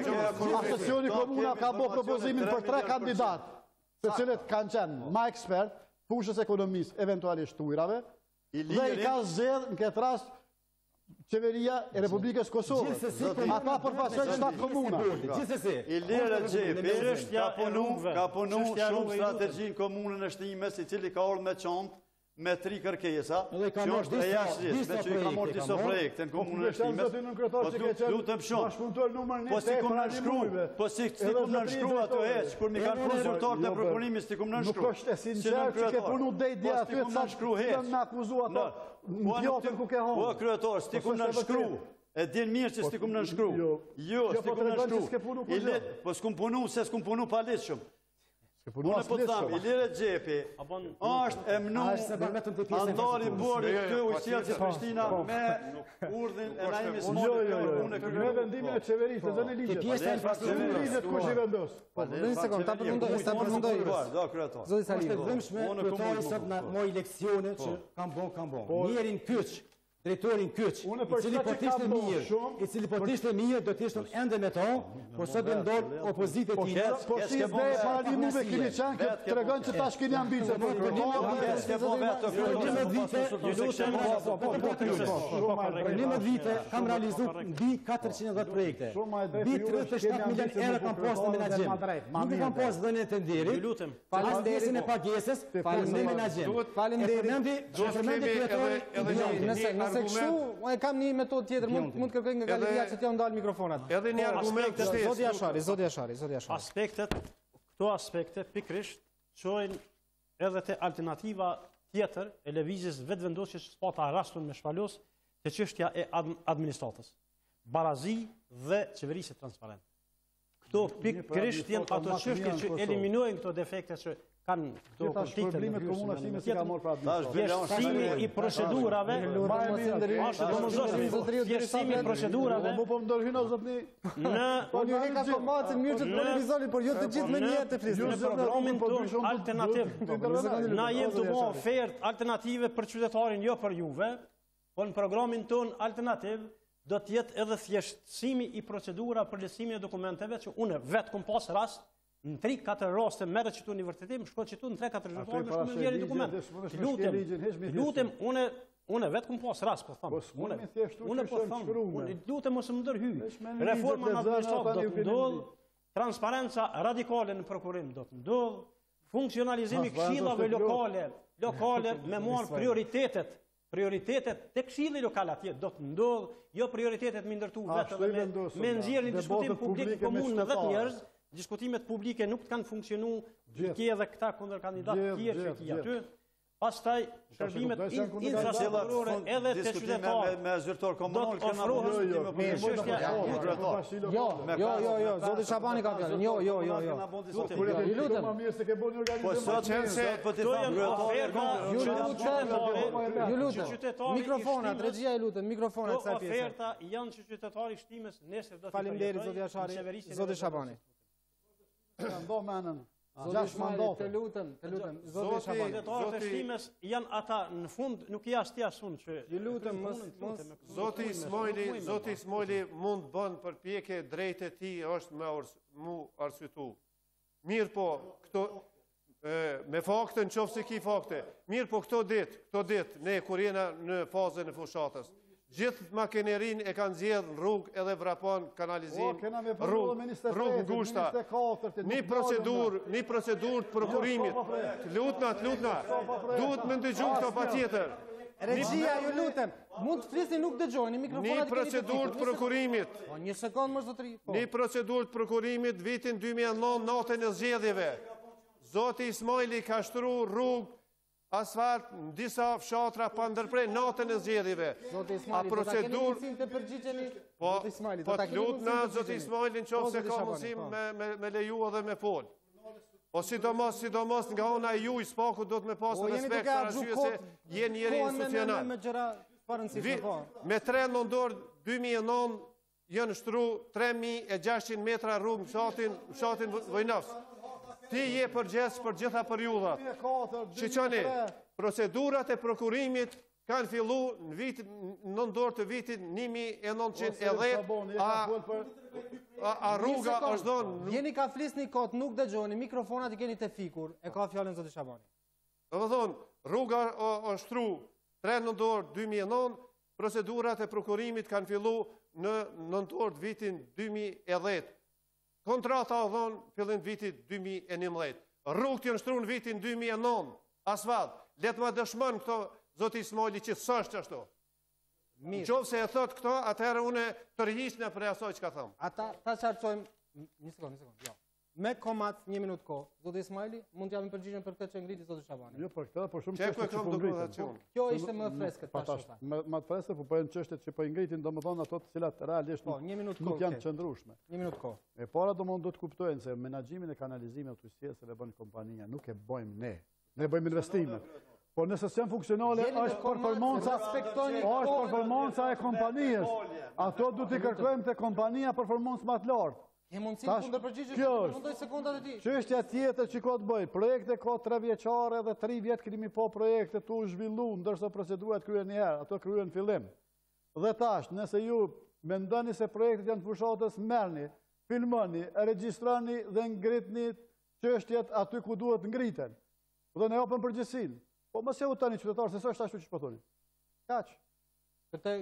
Asocioni komuna ka bërë propozimin për 3 kandidatë, të cilët kanë qenë më ekspert, fushës ekonomisë, eventualisht ujrave, dhe i ka zgjedhë në këtë rast qeveria e Republikës Kosovës. Ata përfaqësojnë 7 komuna. Ilirë Xhepi ka punu shumë strategjinë komunën e Shtimes, i cili ka ardhur me çontë me 3 kërkesa, që është e jashtëlisht, me që i ka marrë disa projekte në komunën e Shtimes. Lutem shumë. Po si kum në nënshkru, po si kum në nënshkru ato heq, kur mi kanë punë zyrtarët e prokurimit, si kum në nënshkru. Nuk është e sinqert që ke punu dejtë aty, sa që në akuzu ato në pjotën ku ke honë. Po, kryetar, si kum në nënshkru. E din mirë që s'ti kum në nënshkru. Jo, s'ti kum në nënshkru. Po s'kum punu, se s'kum punu palit shumë. Unë po të thamë, Ilirë Xhepi është emnu antari bordit këtë ujësjelë si Prishtina me urdhin e Naimi Smollit. Me vendimin e qeverisë, të zënë ligjet. Ligjet kush i vendos. Në një sekund, ta përfundoj. Zoti Sali, është e dhëmshme kryetari sot në moj leksione që kam bon. Njerin kyç, drejtorin kyç, i cili po t'ishte mirë, do t'ishte ende me to, por sot do ndodh opozitë e tij. Po si dhe para muve keni qenë që tregon që tash keni ambicie. Për 11 vite kam realizuar mbi 410 projekte. Mbi 37 milionë euro kam pasur në menaxhim. Nuk kam pasur dhënien e tenderit. Falenderin e pagesës, falenderin menaxhim. Nëse kështu, e kam një metodë tjetër, mund të kërkoj nga galeria që t'ja ndalë mikrofonat. Edhe një argument të shtesë. Zoti Ashari. Këto aspekte pikrisht qojnë edhe te alternativa tjetër e lëvizjes vetëvendosjes që spata rastun me shpalos të çështja e administratës, barazi dhe qeverisje transparente. Këto pikërisht janë ato çështje që eliminojnë këto defekte që kanë këto konflikte në komunës ka marrë për administratë. Vjeshtimi i procedurave, vjeshtimi i procedurave. Po ndërhyjnë o zotni. Po ju e ka formatin mirë që të polemizonin, por jo të gjithë me një të flisni. Në programin ton alternativ. Na jemi të bëjmë ofertë alternative për qytetarin, jo për juve, po në programin ton alternativ do të jetë edhe thjeshtësimi i procedura për lësimin e dokumenteve që unë vetë kom pas rast në 3-4 raste merret që tu në vërtetim, shkoj që tu në 3-4 zyrtarë me shkumë ndjeri dokument. Lutem, unë vetë kom pas rast, po thamë. Unë po thamë, lutem mos më ndërhy. Reforma në administratë do të ndodhë, transparenca radikale në prokurim do të ndodhë, funksionalizimi këshillave lokale me marrë prioritetet të këshilli lokal atje do të ndodhë, jo prioritetet me ndërtu vetë dhe me nxjerrë një diskutim publik në komunë në 10 njerëz, diskutimet publike nuk të kanë funksionu kje dhe këta kundër kandidatë tjerë që kje aty. Pastaj shërbimet infrastrukturore edhe të qytetarë me zyrtar komunal do të ofrohen me çështja Jo, zoti Shabani ka fjalën. Jo. Ju lutem. Më mirë se ke bënë organizim. Ju lutem. Mikrofonat, regjia ju lutem, mikrofonat sa pjesë. Oferta janë që qytetari Shtimës nesër do të Faleminderit zoti Ashari, zoti Shabani. Ndo menën. 6 mandate. Të lutem. Zoti Shabani. Qytetarët e Shtimës janë ata në fund, nuk ja shtjasun që ju lutem mos Zoti Ismaili mund bën përpjekje drejt e tij është mu arsyetu. Mirë po, këto me fakte në qoftë se ki fakte. Mirë po këto ditë ne kur jena në fazën e fushatës. Gjithë makinerin e kanë zjedhë në rrugë edhe vrapon kanalizim, rrugë ngushta. Një procedur të prokurimit. Lutna, duhet me ndëgju këto pa tjetër. Regjia, ju lutem, mund të flisni nuk dëgjojni, mikrofonat një procedur të prokurimit. Një sekond më zotëri. Një procedur të prokurimit vitin 2009 natën e zgjedhjeve. Zoti Ismaili ka shtru rrugë asfalt në disa fshatra pa ndërprej natën e zgjedhjeve. A procedur po të lutna Zoti Ismaili në qoftë se ka mundësim me leju edhe me fol. Po sidomos nga ona e juj spaku do të me pas respekt për arsye se je njeri institucional. Me 3 nëndor 2009 janë shtru 3600 metra rrugë në fshatin Vojnofs. Ti je përgjes për gjitha periudat. Shiqoni, procedurat e prokurimit kanë fillu në nëndor të vitit 1910, a rruga është donë... Jeni ka flisni kot, nuk dëgjoni, mikrofonat i keni të fikur, e ka fjallën zoti Shabani. Dhe thonë, rruga është tru 3 nëndor 2009, procedurat e prokurimit kanë fillu në nëndor të vitin 2010. Kontrata o dhonë fillim vitit 2011. Rrugë të janë shtru në vitin 2009. Asfalt. Letë ma dëshmën këto Zoti Ismaili që sështë ashtu. Në qovë se e thot këto, atëherë une të rrhisë në prej asoj që ka thëmë. Ta qartësojmë, një sekund, jo. Me komat, 1 minutë ko, Zoti Ismaili, mund t'jam përgjigjen për këtë që ngriti Zoti Shabani. Jo, për këtë, por shumë qështet që po ngritin. Kjo ishte më freskët, ta shota. Më të freskët, po përën qështet që po ngritin, do më thonë ato të cilat realisht nuk janë qëndrushme. 1 minutë ko. E para do më do të kuptojnë se menagjimin e kanalizimit të usjeseve bënë kompania, nuk e bëjmë ne. Ne bëjmë investimet. Por nëse s'janë funksionale, është performanca e kompanijës. Ato du t'i kërkojmë të kompania performancë më të lartë. E mundësi kundër përgjigje, mundoj sekundat e ti. Çështja tjetër që ka të bëj, projekte ka 3 vjeçare dhe 3 vjet kemi po projekte tu zhvillu, ndërsa procedurat kryen një herë, ato kryen fillim. Dhe tash, nëse ju mendoni se projektet janë të fushatës, merrni, filmoni, regjistroni dhe ngritni çështjet aty ku duhet ngriten. Dhe ne japim përgjegjësinë. Po mos e utani qytetarë, se s'është ashtu që po thoni. Kaq. Te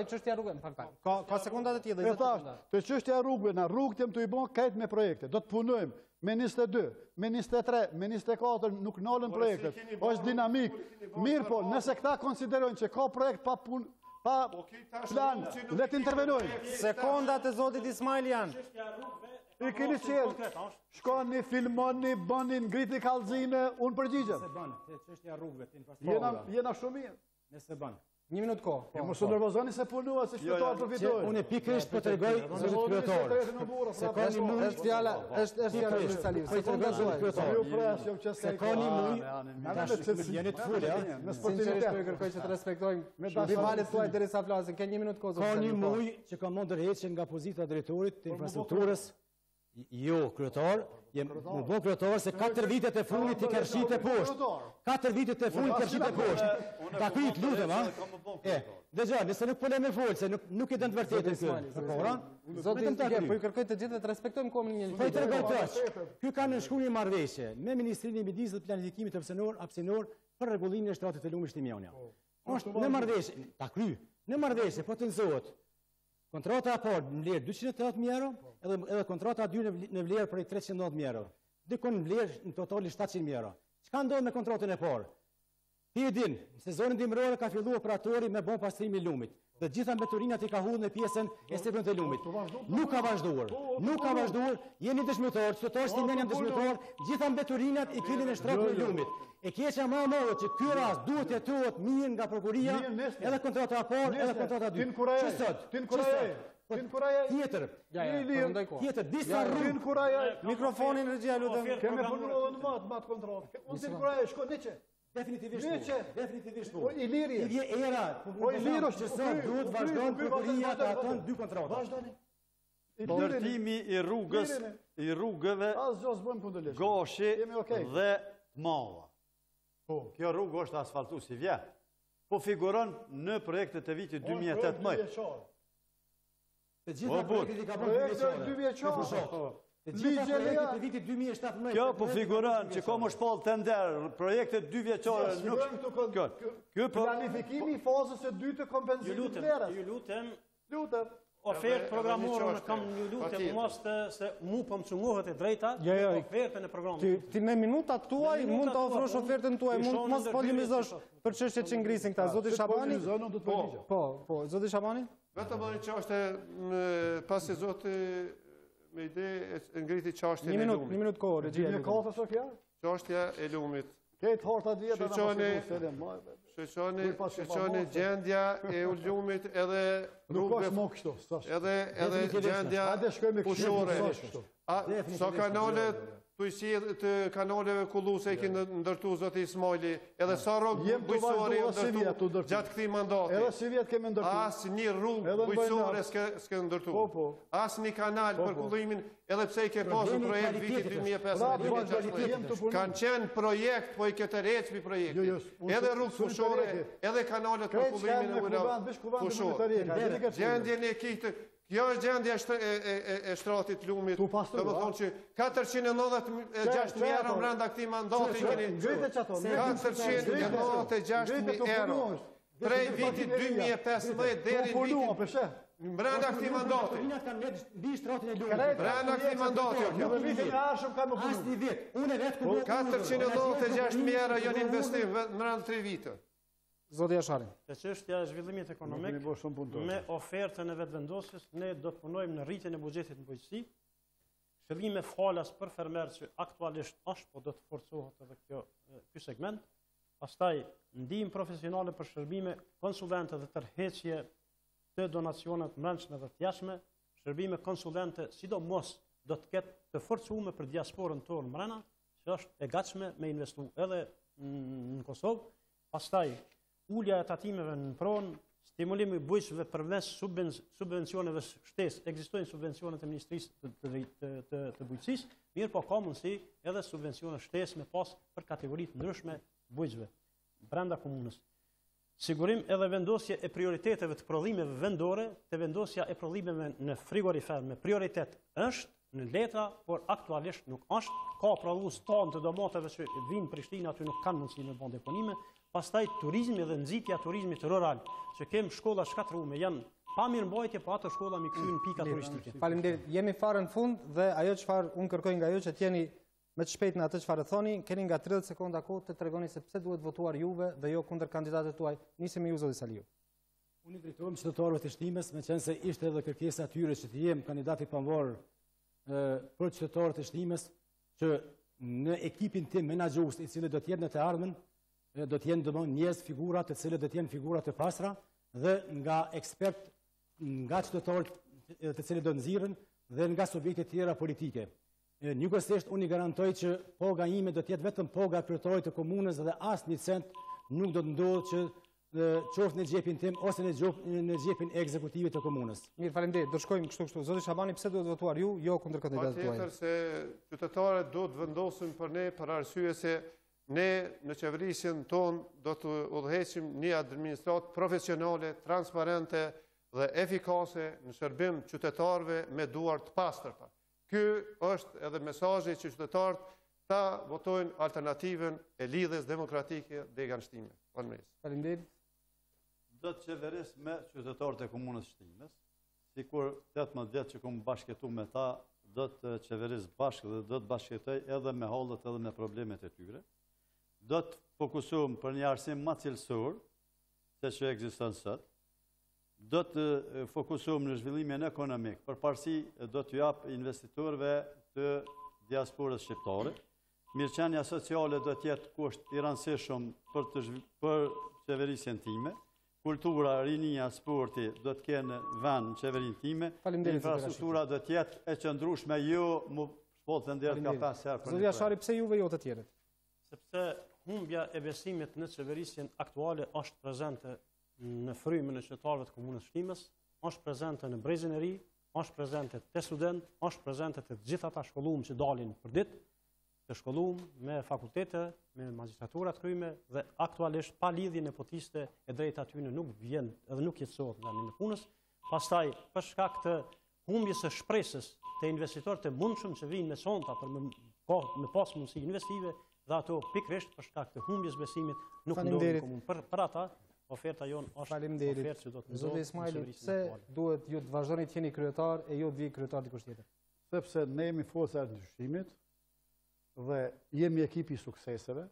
çështja rrugëve, më falni. Ka sekondat e tjera, 20 sekonda. Te çështja rrugëve, na rrugët jam të i bën kajt me projekte. Do të punojmë me 22, me 23, me 24, nuk nalën projektet. Është dinamik. Mirë po, nëse këta konsiderojnë që ka projekt pa plan, le të intervenojnë. Sekondat e zotit Ismailian. I keni qelë, shkoni, filmoni, bëni, ngriti kallëzime, unë përgjigjem. Se ban, çështja rrugëve të infrastrukturës. Jena shumë mirë. Nëse ban. Një minutë kohë. Mos u nervozoni se punua, se qytetarë përfitojnë. Unë pikërisht po tregoj zotit kryetar. Se ka një muj, Është fjala e Saliu. Sekonda zotit. Se ka një muj, jeni të fulë, ja. Sinqerisht po kërkoj që të respektojmë rivalet tuaj derisa flasin. Ke një minutë kohë. Ka një muj që ka mund ndërheqjen nga pozita e drejtorit të infrastrukturës. Jo, kryetar, më bon kryetar se 4 vitet e fundit i kërshit e poshtë. 4 vitet e fundit kërshit e poshtë. Ta kryt lutem, ha? Dëgjoj, nëse nuk po le me fol, se nuk e dën të vërtetën kjo. Zoti Zgjedhjet, po ju kërkoj të gjithë të respektojmë kohën një. Po i tregoj kaq. Ky ka nënshkruar një marrëveshje me Ministrinë e Mjedisë dhe Planifikimit Hapsinor për rregullimin e shtratit të lumit Shtimeni. Është në marrëveshje, ta kry. Në marrëveshje po tenzohet. Kontrata e parë në vlerë 280.000 euro, edhe kontrata e dyre në vlerë për 390.000 euro. Dikon në vlerë në totali 700.000 euro. Çka ndodh me kontratën e parë? Ti e din, sezonin dimëror ka filluar operatori me bën pastrimi lumit. Dhe gjitha mbeturinat i ka hudhur në pjesën e sipërm të lumit. Nuk ka vazhduar. Jeni dëshmitar, qytetarët Shtimen janë dëshmitar, gjitha mbeturinat i keni në shtratin e lumit. E keqja më e madhe që ky rast duhet të jetohet mirë nga prokuria, edhe kontrata e parë, edhe kontrata e dytë. Tin kuraje. Tjetër, disa rrugë. Mikrofonin regjia lutem. Kemë punuar në mat kontratë. Unë tin kuraje, shko neçe. Definitivisht. Po i liri. I vjen era. Po i liri që sot duhet vazhdon prokuria të aton 2 kontrata. Vazhdoni. Ndërtimi i rrugëve Goshi dhe Malla. Kjo rrugë është asfaltuar si vjet. Po figuron në projektet e vitit 2018. Të gjitha projektet i ka bërë 2 vjeçare. Të gjitha projektet e vitit 2017. Kjo po figuron që ka më shpall tender, projektet 2 vjeçare nuk. Planifikimi i fazës së dytë të kompenzimit të vlerës. Ju lutem. Ofertë programore kam ju lutem mos se mu po më cungohet e drejta ofertën e programit. Ti me minutat tuaj mund të ofrosh ofertën tuaj, mund mos polemizosh për çështjet që ngrisin këta. Zoti Shabani? Po, zoti Shabani? Vetëm një çështje pasi zoti me ide e ngriti çështjen e lumit. Një minutë kohë, regjia. Një kohë sa kjo? Çështja e lumit. Këtë harta dieta na Shqeqoni gjendja e lumit edhe rrugëve, edhe gjendja pushore. Sa kanalet të kanaleve kulluse i kënë ndërtu zoti Ismaili, edhe sa rrugë bujësore ndërtu gjatë këtij mandati. Edhe si vjetë kemi ndërtu. Asë një rrugë bujësore s'ke ndërtu. Asë një kanal për kullimin, edhe pse i ke pasur projekt vitit 2015. Kanë qenë projekt, po i këtë recpi projekt. Edhe rrugë pushore, edhe kanalet për kullimin e pushore. Gjendjen e kitë, kjo është gjendja e shtratit lumit, do më thonë që 496.000 euro mbranda këtij mandati keni 496.000 euro prej vitit 2015 deri në vitin mbranda këtij mandati. Mbranda këtij mandati. 496.000 euro janë investim mbranda 3 vite. Zoti Asharin. Te çështja e zhvillimit ekonomik me ofertën e vetvendosjes ne do të punojmë në rritjen e buxhetit në bujqësi. Shërbime falas për fermerët që aktualisht është, po do të forcohet edhe ky segment. Pastaj ndihmë profesionale për shërbime konsulente dhe tërheqje të donacionet brendshme dhe të jashtme. Shërbime konsulente sidomos do të ketë të forcuar për diasporën tonë mbrana, që është e gatshme me investu edhe në Kosovë. Pastaj ulja e tatimeve në pronë, stimulimi i bujqësve përmes subvencioneve shtesë. Ekzistojnë subvencionet e Ministrisë të Bujqësisë, mirë po ka mundësi edhe subvencione shtesë me pas për kategoritë ndryshme bujqësve brenda komunës. Sigurim edhe vendosje e prioriteteve të prodhimeve vendore, të vendosja e prodhimeve në frigorifer me prioritet është në letra, por aktualisht nuk është. Ka prodhues tonë të domateve që vinë Prishtinë, aty nuk kanë mundësi me bën deponime. Pastaj turizmi dhe nxitja turizmit rural, që kem shkolla shkatrume, janë pa mirëmbajtje, po ato shkolla mi kthyn pika turistike. Faleminderit. Jemi fare në fund dhe ajo çfarë unë kërkoj nga ju që t'jeni me të shpejt në atë çfarë thoni, keni nga 30 sekonda kohë të tregoni se pse duhet votuar juve dhe jo kundër kandidatëve tuaj. Nisim me ju zoti Saliu. Unë i drejtohem qytetarëve të Shtimes, me qenë se ishte edhe kërkesa e tyre që të jem kandidati pavarur për qytetarët e Shtimes, që në ekipin tim menaxhues, i cili do të jetë në të ardhmen, do të jenë domosdoshmë njerëz figura të cilët do të jenë figura të pastra dhe nga ekspert, nga qytetarët të cilët do nxirren dhe nga subjekte tjera politike. Njëkohësisht unë i garantoj që poga ime do të jetë vetëm poga e kryetarit të komunës dhe asnjë cent nuk do të ndodhë që qoftë në xhepin tim ose në xhepin e ekzekutivit të komunës. Mirë, faleminderit. Do shkojmë kështu. Zoti Shabani, pse duhet votuar ju, jo kundër kandidatit tuaj? Patjetër se qytetarët do të vendosin për ne për arsye se ne në qeverisjen tonë do të udhëheqim një administratë profesionale, transparente dhe efikase në shërbim qytetarëve me duar të pastërta. Ky është edhe mesazhi që qytetarët ta votojnë alternativën e lidhjes demokratike Degan Shtime. Faleminderit. Do të qeveris me qytetarët e komunës Shtimes, sikur 18 vjet që kom bashkëtu me ta, do të qeveris bashkë dhe do të bashkëtoj edhe me hallet edhe me problemet e tyre. Do të fokusohem për një arsim më cilësor, se që ekziston sot. Do të fokusohem në zhvillimin ekonomik, përparësi do të jap investitorëve të diasporës shqiptare. Mirëqenia sociale do të jetë kusht i rëndësishëm për qeverisjen time. Kultura, rinia, sporti do të kenë vend në qeverinë time. Infrastruktura do të jetë e qëndrueshme, jo më shpotën deri ka 5 herë për. Zoti Ashari, pse juve jo të tjerët? Sepse humbja e besimit në qeverisjen aktuale është prezente në frymën e qytetarëve të komunës Shtimes, është prezente në Brezin e Ri, është prezente te student, është prezente te gjithë ata shkolluar që dalin për ditë, të shkolluar me fakultete, me magjistratura të kryme dhe aktualisht pa lidhje nepotiste e drejta atyre nuk vjen edhe nuk jetësohet nga në punës. Pastaj për shkak të humbjes së shpresës të investitorëve të mundshëm që vinë me sonta për me pas mundësi investive dhe ato pikërisht për shkak të humbjes besimit nuk ndodhin komunë. Për ata oferta jon është ofertë që do të Zoti Ismaili, pse duhet ju të vazhdoni të jeni kryetar e jo të vijë kryetar dikush tjetër? Sepse ne jemi forca e ndryshimit dhe jemi ekipi i sukseseve,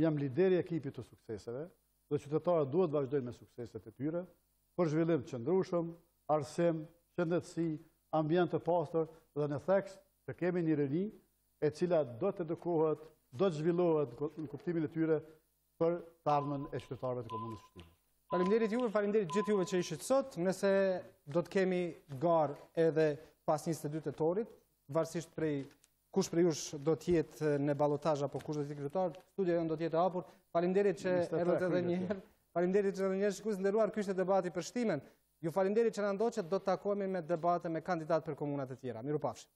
jam lideri i ekipit të sukseseve, dhe qytetarët duhet vazhdojnë me sukseset e tyre, për zhvillim të qëndrueshëm, arsim, qëndetësi, ambient të pastër dhe në theks të kemi një rini e cila do të edukohet, do të zhvillohet në kuptimin e tyre për të ardhmen e qytetarëve të komunës Shtimes. Faleminderit juve, faleminderit gjithë juve që ishit sot. Nëse do të kemi garë edhe pas 22 tetorit, varësisht prej kush prej jush do të jetë në ballotazh apo kush do të jetë kryetar, studia jonë do të jetë e hapur. Faleminderit që erdhët edhe një herë. Faleminderit që edhe një herë shikues nderuar, ky ishte debati për Shtimen. Ju faleminderit që na ndoqët, do të takohemi me debate me kandidatë për komunat e tjera. Mirupafshim.